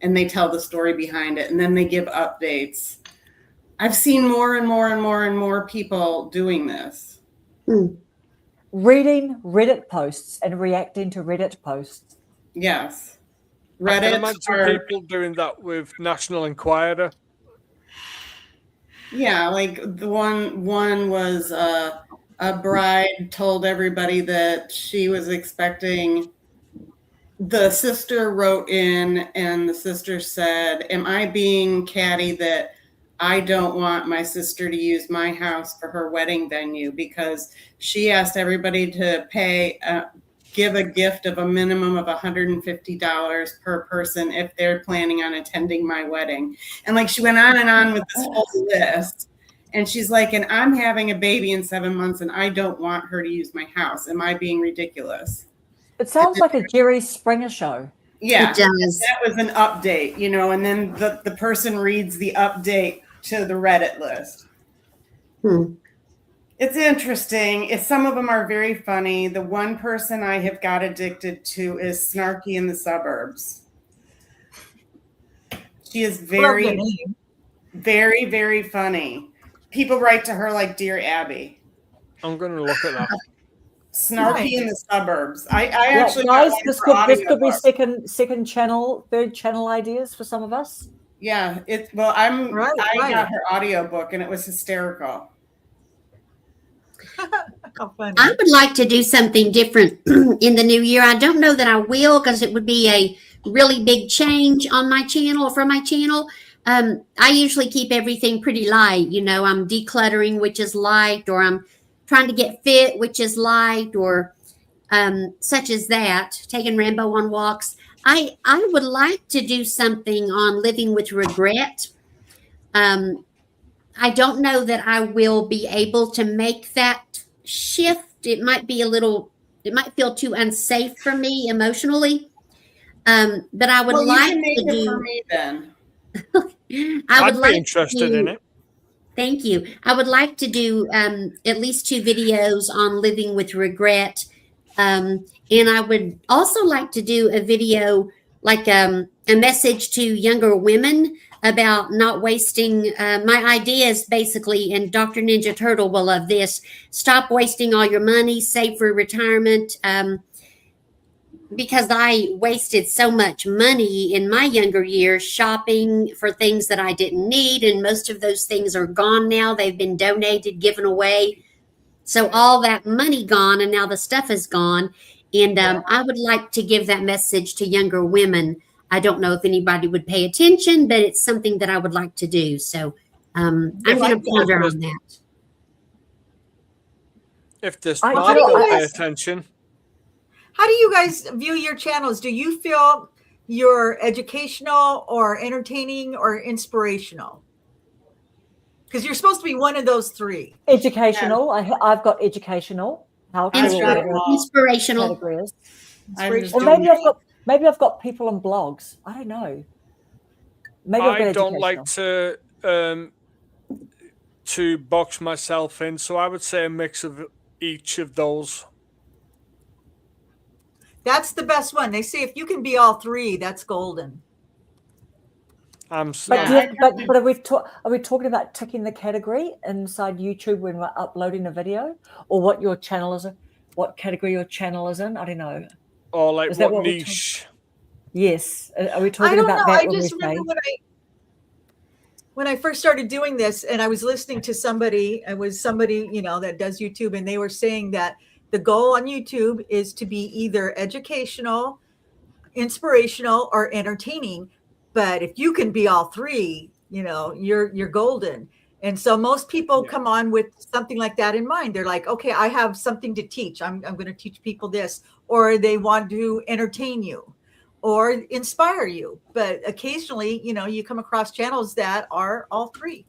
and they tell the story behind it and then they give updates. I've seen more and more and more and more people doing this. Reading Reddit posts and reacting to Reddit posts. Yes. I can Reddit imagine people doing that with National Enquirer. Yeah, like the one was a bride told everybody that she was expecting. The sister wrote in and the sister said, "Am I being catty that I don't want my sister to use my house for her wedding venue?" Because she asked everybody to give a gift of a minimum of $150 per person if they're planning on attending my wedding. And like she went on and on with this whole list. And she's like, and I'm having a baby in 7 months and I don't want her to use my house. Am I being ridiculous? It sounds like a Jerry Springer show. Yeah, It does. that was an update, you know, and then the person reads the update to the Reddit list. It's interesting. Some of them are very funny. The one person I have got addicted to is Snarky in the Suburbs. She is very, very, very funny. People write to her like Dear Abby. I'm going to look at that. Snarky in the Suburbs. I actually guys, got this one for could be audiobook. second channel, third channel ideas for some of us. Yeah, I got her audiobook and it was hysterical. How funny. I would like to do something different in the new year. I don't know that I will because it would be a really big change on my channel or for my channel. I usually keep everything pretty light. You know, I'm decluttering, which is light, or I'm trying to get fit, which is light, or such as that, taking Rambo on walks. I would like to do something on living with regret. I don't know that I will be able to make that shift. It might feel too unsafe for me emotionally. But I would like you can make to it do. for me then. I'd be interested in it. Thank you. I would like to do at least 2 videos on living with regret. And I would also like to do a video, like a message to younger women about not wasting my ideas, basically. And Dr. Ninja Turtle will love this. Stop wasting all your money, save for retirement. Because I wasted so much money in my younger years shopping for things that I didn't need. And most of those things are gone now. They've been donated, given away. So all that money gone, and now the stuff is gone. And I would like to give that message to younger women. I don't know if anybody would pay attention, but it's something that I would like to do. So I'm going to ponder on that. If this I part do- will I- pay attention. How do you guys view your channels? Do you feel you're educational or entertaining or inspirational? Because you're supposed to be one of those 3. Educational. I've got educational. How Inspirational. categories. Inspirational. Or maybe I've got people on blogs. I don't know. Maybe I've got I don't educational. like to box myself in, so I would say a mix of each of those. That's the best one. They say if you can be all 3, that's golden. But Yeah. are we talking about ticking the category inside YouTube when we're uploading a video, or what your channel is, what category your channel is in? I don't know. Or like Is that what what we're niche? Yes, are we I talking don't about know. that I when we just say? remember when I first started doing this, and I was listening to somebody. It was somebody that does YouTube, and they were saying that the goal on YouTube is to be either educational, inspirational, or entertaining. But if you can be all 3, you're golden. And so most people Yeah. come on with something like that in mind. They're like, okay, I have something to teach. I'm going to teach people this, or they want to entertain you or inspire you. But occasionally, you come across channels that are all three.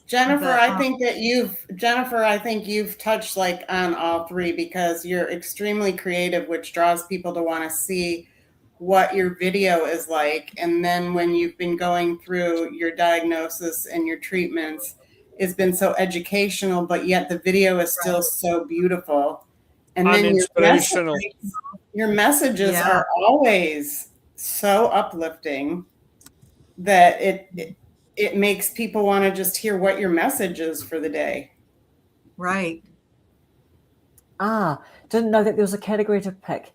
Jennifer, But, I think you've touched like on all three because you're extremely creative, which draws people to want to see what your video is like. And then when you've been going through your diagnosis and your treatments, it's been so educational, but yet the video is still so beautiful. And then inspirational. Your messages Yeah. are always so uplifting that it makes people want to just hear what your message is for the day. right. Didn't know that there was a category to pick.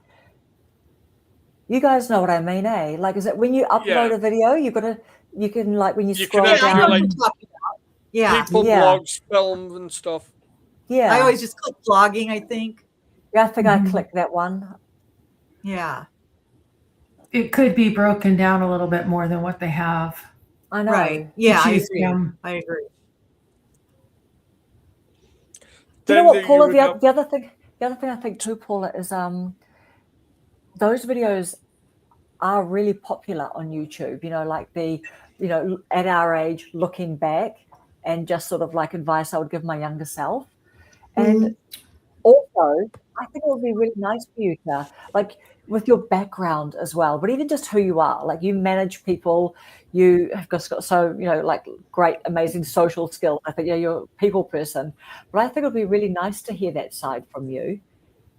You guys know what I mean, eh? Like, is it when you upload Yeah. a video, you can like when you You scroll can Yeah, I know down. what like you're talking about. Yeah. People Yeah. blogs, films, and stuff. Yeah, I always just click vlogging, I think. yeah, I think I Mhm. clicked that one. Yeah. It could be broken down a little bit more than what they have. I know. Right. Yeah, I choose agree. from. I agree. Do you know Then what, Paula? would The have- other thing I think too, Paula, is those videos are really popular on YouTube. Like at our age, looking back, and just sort of like advice I would give my younger self. And also, I think it would be really nice for you to, like, with your background as well, but even just who you are, like you manage people, you have got so, like great, amazing social skills. I think you're a people person, but I think it would be really nice to hear that side from you,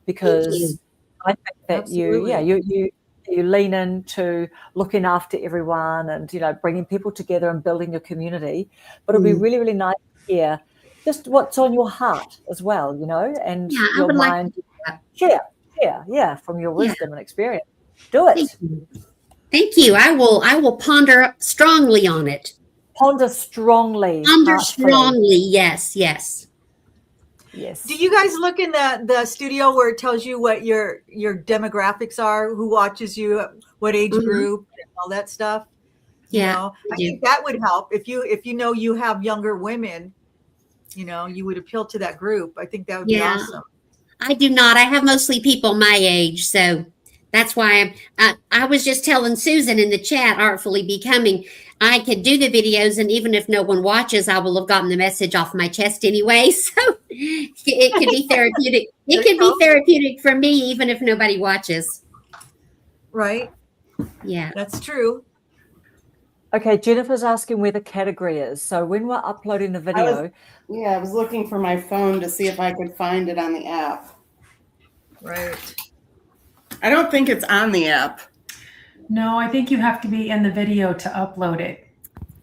because I think that Absolutely. you lean into looking after everyone and, bringing people together and building your community. But it'll be really, really nice to hear just what's on your heart as well, and Yeah, I your would like mind. to do that. Share from your wisdom and experience. Do it. Thank you. Thank you. I will ponder strongly on it. Ponder strongly. Ponder heartfully. strongly. Yes, yes. Yes. Do you guys look in the studio where it tells you what your demographics are, who watches you, what age Mhm. group, and all that stuff? Yeah, I do. think that would help if you know you have younger women. You would appeal to that group. I think that would be Yeah. awesome. I do not. I have mostly people my age, so that's why I was just telling Susan in the chat, Artfully Becoming, I could do the videos, and even if no one watches, I will have gotten the message off my chest anyway. So it could be therapeutic. It could be therapeutic for me, even if nobody watches. Right? Yeah. That's true. Okay, Jennifer's asking where the category is. So when we're uploading the video, I was looking for my phone to see if I could find it on the app. Right. I don't think it's on the app. No, I think you have to be in the video to upload it.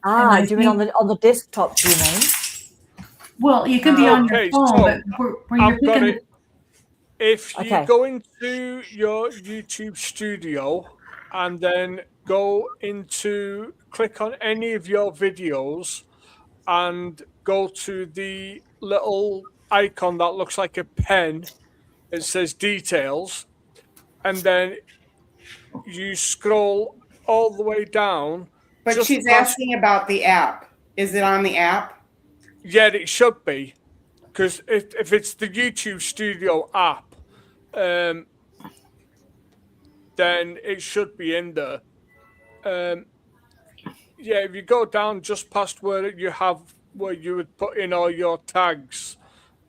do I you mean on the desktop? Do you mean? Well, you can be on your Okay, phone, so but where you're I've got picking. it. If you Okay. go into your YouTube studio and then go into, click on any of your videos and go to the little icon that looks like a pen. It says details. And then you scroll all the way down. But just she's past- asking about the app. Is it on the app? Yeah, it should be. Because if it's the YouTube Studio app, then it should be in there. Yeah, if you go down just past where you would put in all your tags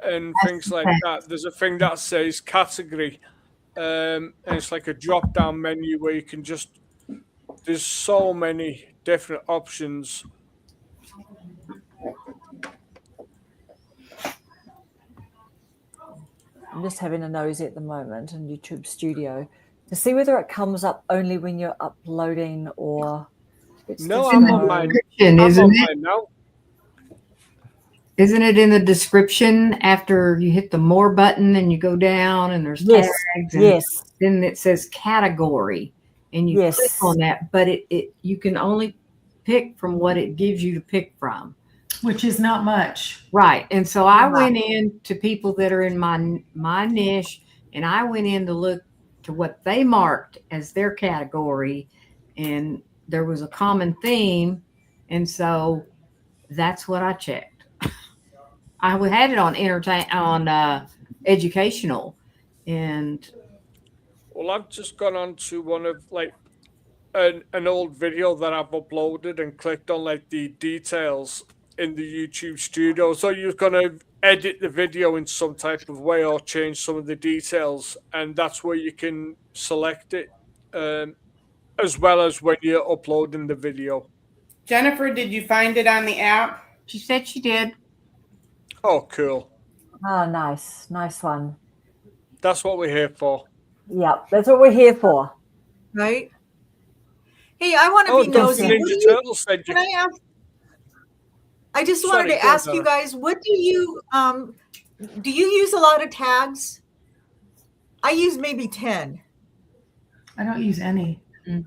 and things like that, there's a thing that says category. And it's like a drop down menu where you can there's so many different options. I'm just having a nosy at the moment in YouTube Studio to see whether it comes up only when you're uploading or. No, in I'm the on mine. description, I'm isn't on it? mine now. Isn't it in the description after you hit the more button and you go down and there's Yes, tags and yes, then it says category and you Yes. click on that, but you can only pick from what it gives you to pick from. Which is not much. Right. And so I Right. went in to people that are in my niche, and I went in to look to what they marked as their category, and there was a common theme, and so that's what I checked. I had it on educational, and Well, I've just gone on to one of like an old video that I've uploaded and clicked on like the details in the YouTube studio. So you're gonna edit the video in some type of way or change some of the details, and that's where you can select it, as well as when you're uploading the video. Jennifer, did you find it on the app? she said she did. Oh, cool. Oh, nice one. That's what we're here for. Yeah, that's what we're here for. Right? Hey, I want to Oh, be Dr. nosy. What do Ninja you- Turtle said you. Can I ask? I just Sorry, wanted to go on, ask you Donna. guys, what do you use a lot of tags? I use maybe 10. I don't use any.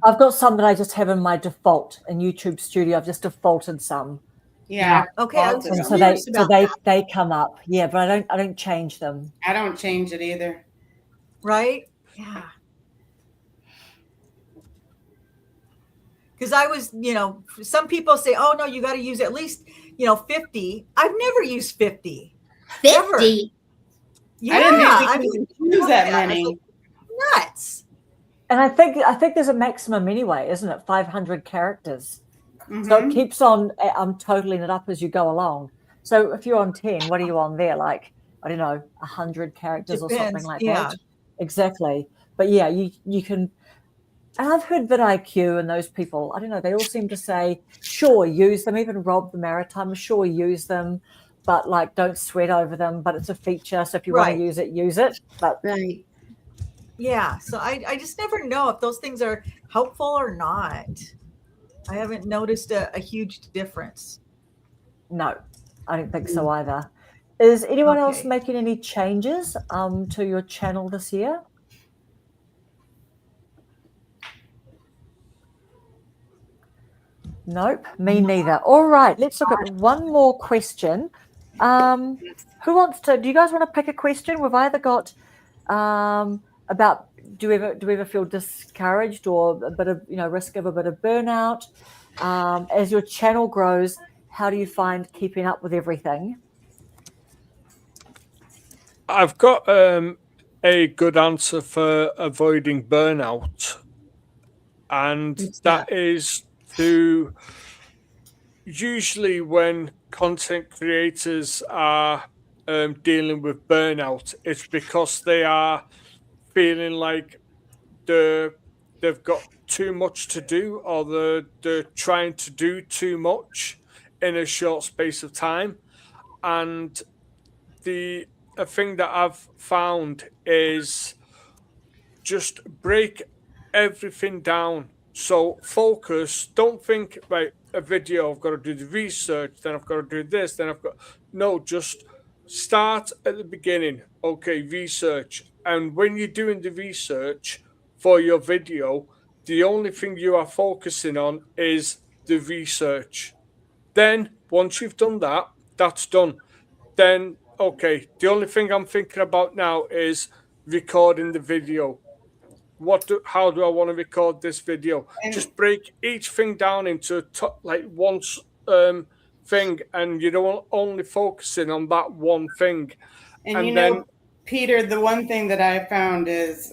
I've got some that I just have in my default in YouTube Studio. I've just defaulted some, Yeah. Okay, I was Defaulted and just them. so curious about they come up. Yeah, but I don't change them. I don't change it either. right? Yeah. Because I was, some people say, oh no, you got to use at least, 50. I've never used 50. 50. Yeah, I didn't think we I could mean, use that yeah, many. nuts. And I think there's a maximum anyway, isn't it? 500 characters. So Mhm. it keeps on totaling it up as you go along. So if you're on 10, what are you on there? Like, I don't know, 100 characters or something Depends, like yeah. that. Exactly. But yeah, you can. And I've heard vidIQ and those people, I don't know, they all seem to say, sure, use them. Even Rob the Maritime, sure, use them, but like don't sweat over them. But it's a feature. So if you want Right. to use it. But Right. Yeah, so I just never know if those things are helpful or not. I haven't noticed a huge difference. no, I don't think so either. Is anyone else Okay. making any changes to your channel this year? Nope, me neither. All right, let's look at one more question. Who wants to? Do you guys want to pick a question? We've either got about do we ever feel discouraged or a bit of risk of a bit of burnout? As your channel grows, how do you find keeping up with everything? I've got a good answer for avoiding burnout, and that is to usually when content creators are dealing with burnout, it's because they are feeling like they've got too much to do, or they're trying to do too much in a short space of time. And a thing that I've found is just break everything down. So focus, don't think, right, a video, I've got to do the research, then I've got to do this, no, just start at the beginning. Okay, research. And when you're doing the research for your video, the only thing you are focusing on is the research. Then once you've done that, that's done. Then, okay, the only thing I'm thinking about now is recording the video. How do I want to record this video? And- Just break each thing down into one thing, and you don't only focusing on that one thing. And then, Peter, the one thing that I found is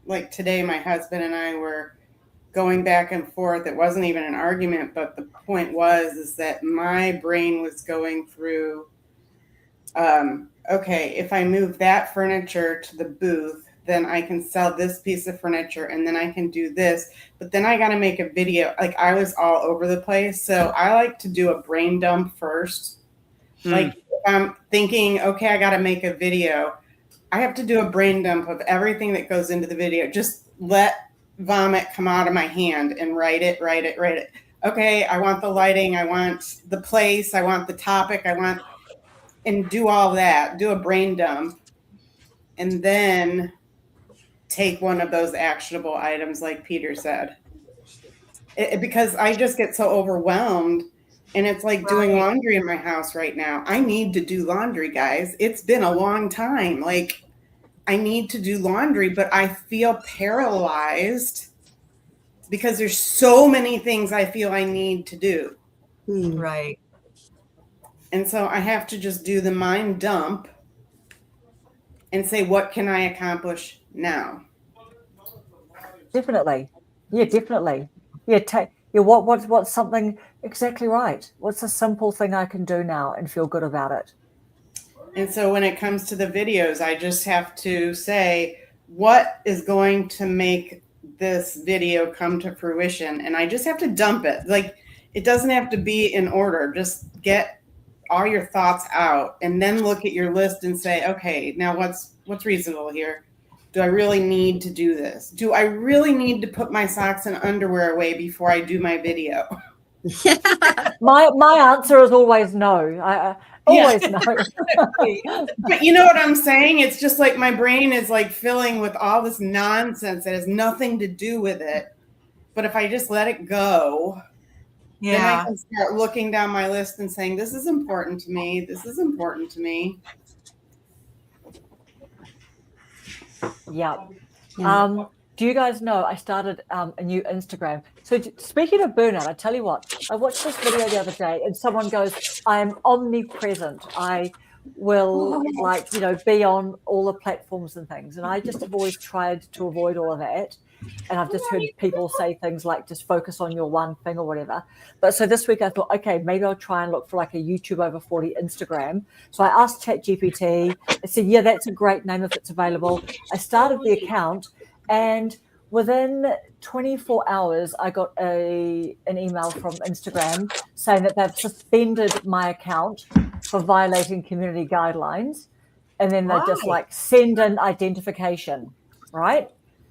like today, my husband and I were going back and forth. It wasn't even an argument, but the point is that my brain was going through, okay, if I move that furniture to the booth, then I can sell this piece of furniture and then I can do this. But then I got to make a video. Like I was all over the place. So I like to do a brain dump first. Like if I'm thinking, okay, I got to make a video, I have to do a brain dump of everything that goes into the video. Just let vomit come out of my hand and write it. Okay, I want the lighting. I want the place. I want the topic. And do all that. Do a brain dump. And then take one of those actionable items like Peter said. Because I just get so overwhelmed. And it's like doing laundry in my house right now. I need to do laundry, guys. It's been a long time. Like, I need to do laundry, but I feel paralyzed because there's so many things I feel I need to do. Right. And so I have to just do the mind dump and say, what can I accomplish now? Definitely. Yeah, definitely. Yeah, what's something exactly right? What's a simple thing I can do now and feel good about it? And so when it comes to the videos, I just have to say, what is going to make this video come to fruition? And I just have to dump it. Like, it doesn't have to be in order. Just get all your thoughts out and then look at your list and say, okay, now what's reasonable here? Do I really need to do this? Do I really need to put my socks and underwear away before I do my video? My answer is always no. I always no. But you know what I'm saying? It's just like my brain is like filling with all this nonsense that has nothing to do with it. But if I just let it go, then I can start looking down my list and saying, this is important to me. This is important to me. Yeah. Do you guys know I started a new Instagram? So speaking of burnout, I tell you what, I watched this video the other day and someone goes, I am omnipresent. I will be on all the platforms and things. And I just have always tried to avoid all of that. And I've just heard people say things like just focus on your one thing or whatever. But so this week I thought, okay, maybe I'll try and look for like a YouTube over 40 Instagram. So I asked ChatGPT. I said, yeah, that's a great name if it's available. I started the account and within 24 hours, I got an email from Instagram saying that they've suspended my account for violating community guidelines. And then they just like send an identification, right?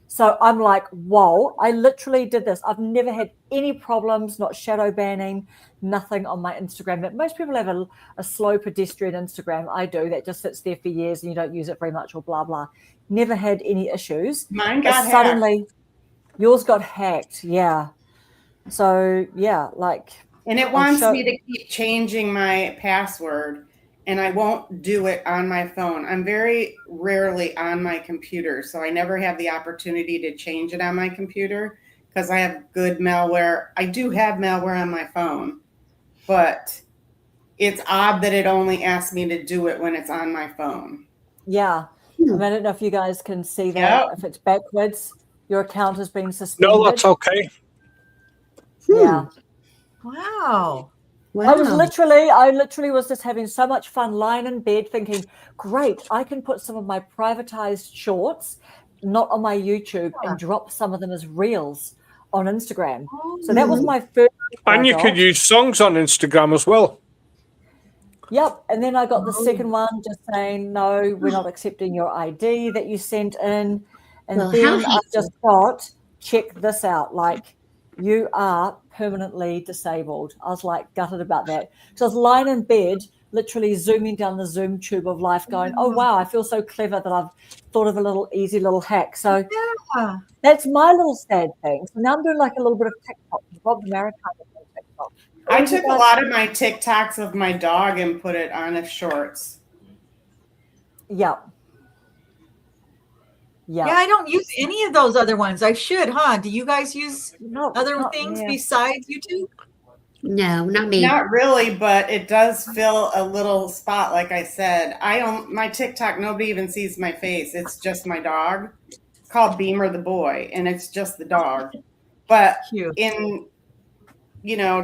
So I'm like, whoa, I literally did this. I've never had any problems, not shadow banning, nothing on my Instagram. But most people have a slow pedestrian Instagram. I do. That just sits there for years and you don't use it very much or blah, blah. Never had any issues. Mine got suddenly, hacked. Yours got hacked. Yeah. So, yeah, like. And it wants me to keep changing my password. And I won't do it on my phone. I'm very rarely on my computer, so I never have the opportunity to change it on my computer because I have good malware. I do have malware on my phone, but it's odd that it only asks me to do it when it's on my phone. Yeah. I don't know if you guys can see that. If it's backwards, your account has been suspended. No, that's okay. Yeah. Wow. I literally was just having so much fun lying in bed thinking, great, I can put some of my privatized shorts not on my YouTube and drop some of them as reels on Instagram. So that was my first. And you could use songs on Instagram as well. Yep. And then I got the second one just saying, no, we're not accepting your ID that you sent in. And then I just got, check this out, like you are permanently disabled. I was like gutted about that. So I was lying in bed, literally zooming down the Zoom tube of life going, oh, wow, I feel so clever that I've thought of a easy little hack. So that's my little sad thing. So now I'm doing like a little bit of TikTok. Rob Maritime on TikTok. I took a lot of my TikToks of my dog and put it on as shorts. Yeah. Yeah, I don't use any of those other ones. I should, huh? Do you guys use other things besides YouTube? No, not me. Not really, but it does fill a little spot. Like I said, my TikTok, nobody even sees my face. It's just my dog. It's called Beamer the Boy, and it's just the dog. But in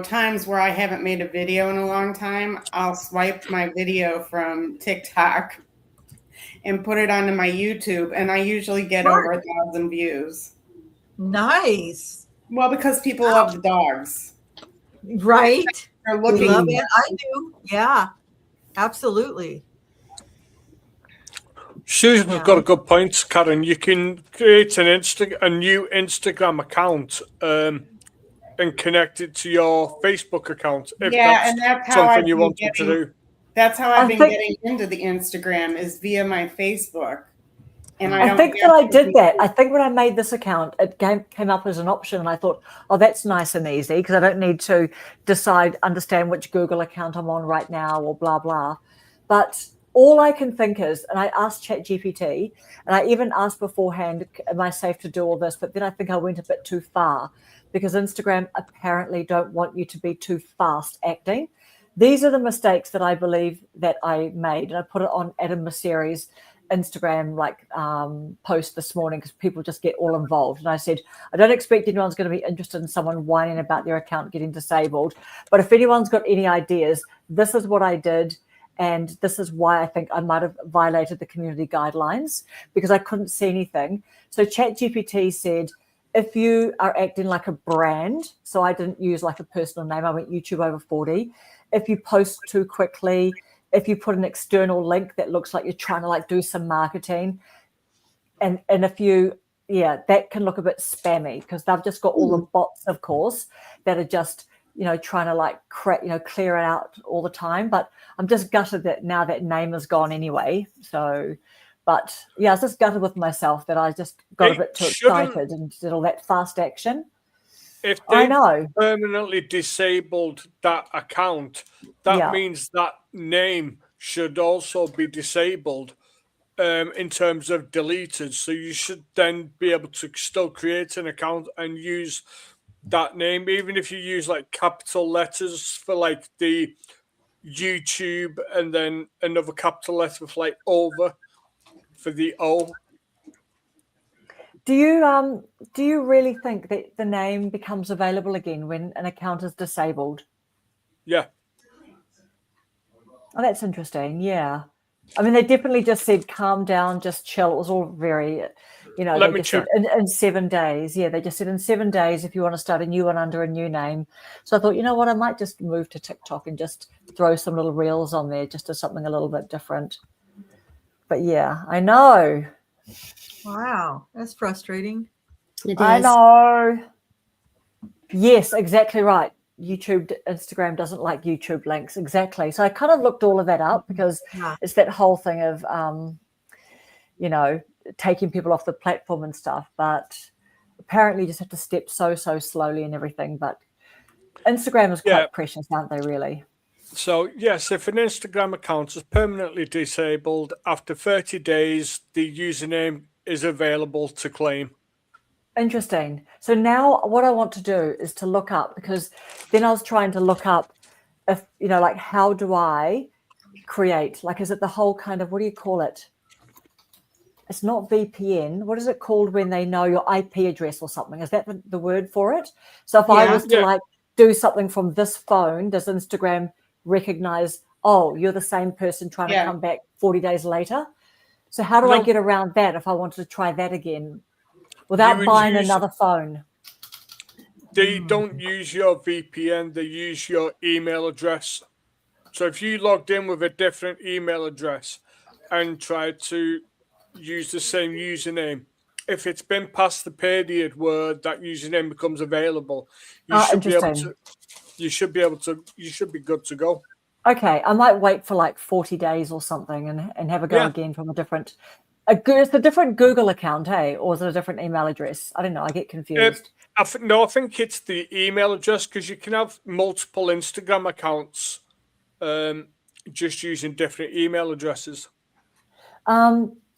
times where I haven't made a video in a long time, I'll swipe my video from TikTok and put it onto my YouTube, and I usually get over 1,000 views. Nice. Well, because people love the dogs. Right. They're looking. Love it. I do. Yeah, absolutely. Susan's got a good point, Karen. You can create a new Instagram account and connect it to your Facebook account if that's how something you wanted to do. That's how I've been getting into the Instagram is via my Facebook. And I think that I did that. I think when I made this account, it came up as an option, and I thought, oh, that's nice and easy because I don't need to understand which Google account I'm on right now or blah, blah. But all I can think is, and I asked ChatGPT, and I even asked beforehand, am I safe to do all this? But then I think I went a bit too far because Instagram apparently don't want you to be too fast acting. these are the mistakes that I believe that I made. And I put it on Adam Mosseri's Instagram post this morning because people just get all involved. And I said, I don't expect anyone's going to be interested in someone whining about their account getting disabled. But if anyone's got any ideas, this is what I did. And this is why I think I might have violated the community guidelines, because I couldn't see anything. So ChatGPT said, if you are acting like a brand, so I didn't use like a personal name, I went YouTube over 40. If you post too quickly, if you put an external link that looks like you're trying to like do some marketing, and if you, that can look a bit spammy because they've just got all the bots, of course, that are just, trying to like clear it out all the time. But I'm just gutted that now that name is gone anyway. So, but I was just gutted with myself that I just got a bit too excited and did all that fast action. If they permanently disabled that account, that means that name should also be disabled in terms of deleted. So you should then be able to still create an account and use that name, even if you use like capital letters for like the YouTube and then another capital letter for like over for the O. Do you really think that the name becomes available again when an account is disabled? Yeah. Oh, that's interesting. Yeah. I mean, they definitely just said, calm down, just chill. It was all very, Let me check. In 7 days. Yeah, they just said in 7 days, if you want to start a new one under a new name. So I thought, you know what, I might just move to TikTok and just throw some little reels on there just as something a little bit different. But yeah, I know. Wow, that's frustrating. I know. Yes, exactly right. Instagram doesn't like YouTube links. Exactly. So I kind of looked all of that up because it's that whole thing of, taking people off the platform and stuff. But apparently you just have to step so slowly and everything. But Instagram is quite precious, aren't they, really? So, yes, if an Instagram account is permanently disabled, after 30 days, the username is available to claim. Interesting. So now what I want to do is to look up, because then I was trying to look up if, how do I create, is it the whole kind of, what do you call it? It's not VPN. What is it called when they know your IP address or something? Is that the word for it? So if I was to do something from this phone, does Instagram recognize, oh, you're the same person trying to come back 40 days later? So how do I get around that if I wanted to try that again without buying another phone? They don't use your VPN, they use your email address. So if you logged in with a different email address and tried to use the same username, if it's been past the period where that username becomes available, you should be good to go. Okay, I might wait for 40 days or something and have a go again from a different. It's a different Google account, hey, or is it a different email address? I don't know. I get confused. I think it's the email address, because you can have multiple Instagram accounts just using different email addresses.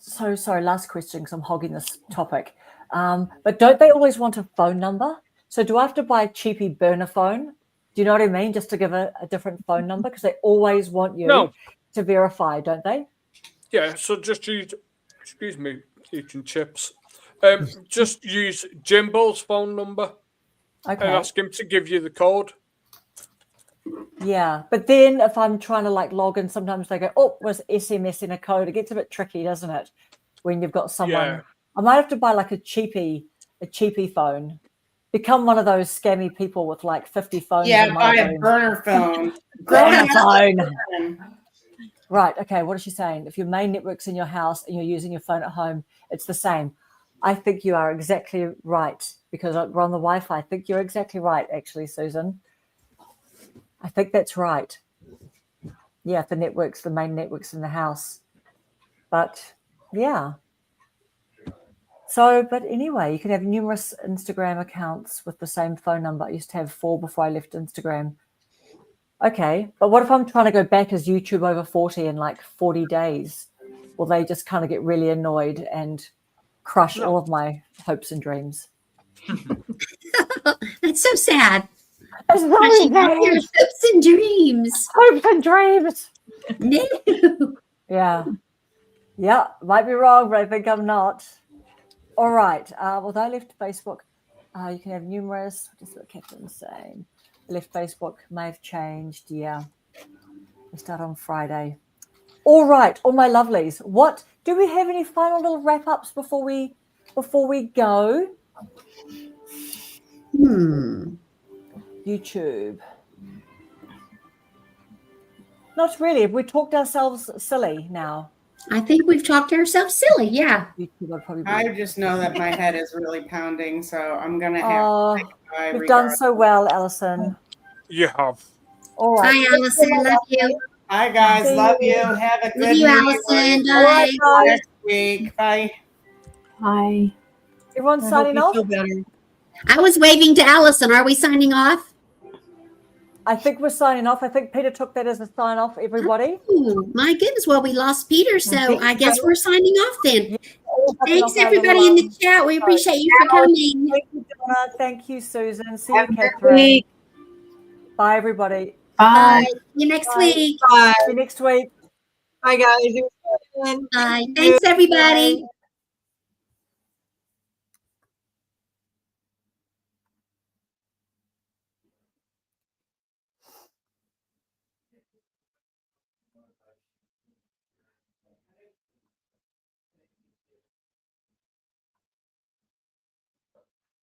So sorry, last question because I'm hogging this topic. But don't they always want a phone number? So do I have to buy a cheapy burner phone? Do you know what I mean? Just to give a different phone number, because they always want you to verify, don't they? Yeah, so just use, excuse me, eating chips. Just use Jimbo's phone number and ask him to give you the code. Yeah, but then if I'm trying to log in, sometimes they go, oh, was SMS in a code. It gets a bit tricky, doesn't it? When you've got someone. Yeah. I might have to buy a cheapy phone. Become one of those scammy people with 50 phones. Yeah, buy a burner phone. Burner phone. Right. Okay. What is she saying? If your main network's in your house and you're using your phone at home, it's the same. I think you are exactly right, because we're on the Wi-Fi. I think you're exactly right, actually, Susan. I think that's right. Yeah, the main network's in the house. But yeah. So, but anyway, you can have numerous Instagram accounts with the same phone number. I used to have 4 before I left Instagram. Okay, but what if I'm trying to go back as YouTube over 40 in 40 days? Will they just kind of get really annoyed and crush all of my hopes and dreams? That's so sad. It's not She got your revenge. hopes and dreams. Hopes and dreams. No. Yeah. Yeah. Might be wrong, but I think I'm not. All right. Although I left Facebook, you can have numerous. What is what Catherine's saying? Left Facebook may have changed. Yeah. We start on Friday. All right, all my lovelies. What do we have? Any final little wrap ups before we go? YouTube. Not really. Have we talked ourselves silly now? I think we've talked ourselves silly. Yeah. YouTube would probably be. I just know that my head is really pounding, so I'm gonna have to say goodbye You've done regardless. so well, Alison. You have. All right. Bye, Allison. Love you. Bye, guys. See Love you. you. Have a Love good you, night. Allison. All right, Bye. guys. Next week. Bye. Hi. Everyone I hope signing you off. feel better. I was waving to Allison. Are we signing off? I think we're signing off. I think Peter took that as a sign off, everybody. Ooh, my goodness. Well, we lost Peter, so think I guess so. we're signing off then. All signing Thanks, off our everybody little, in the chat. We appreciate you for coming. Thank you, Donna. Thank you, Susan. See Have you, a good Catherine. week. Bye, everybody. Bye. Bye. See you next Bye. week. Bye. See you next week. Bye, guys. It was fun. Bye. Thanks, everybody. Bye.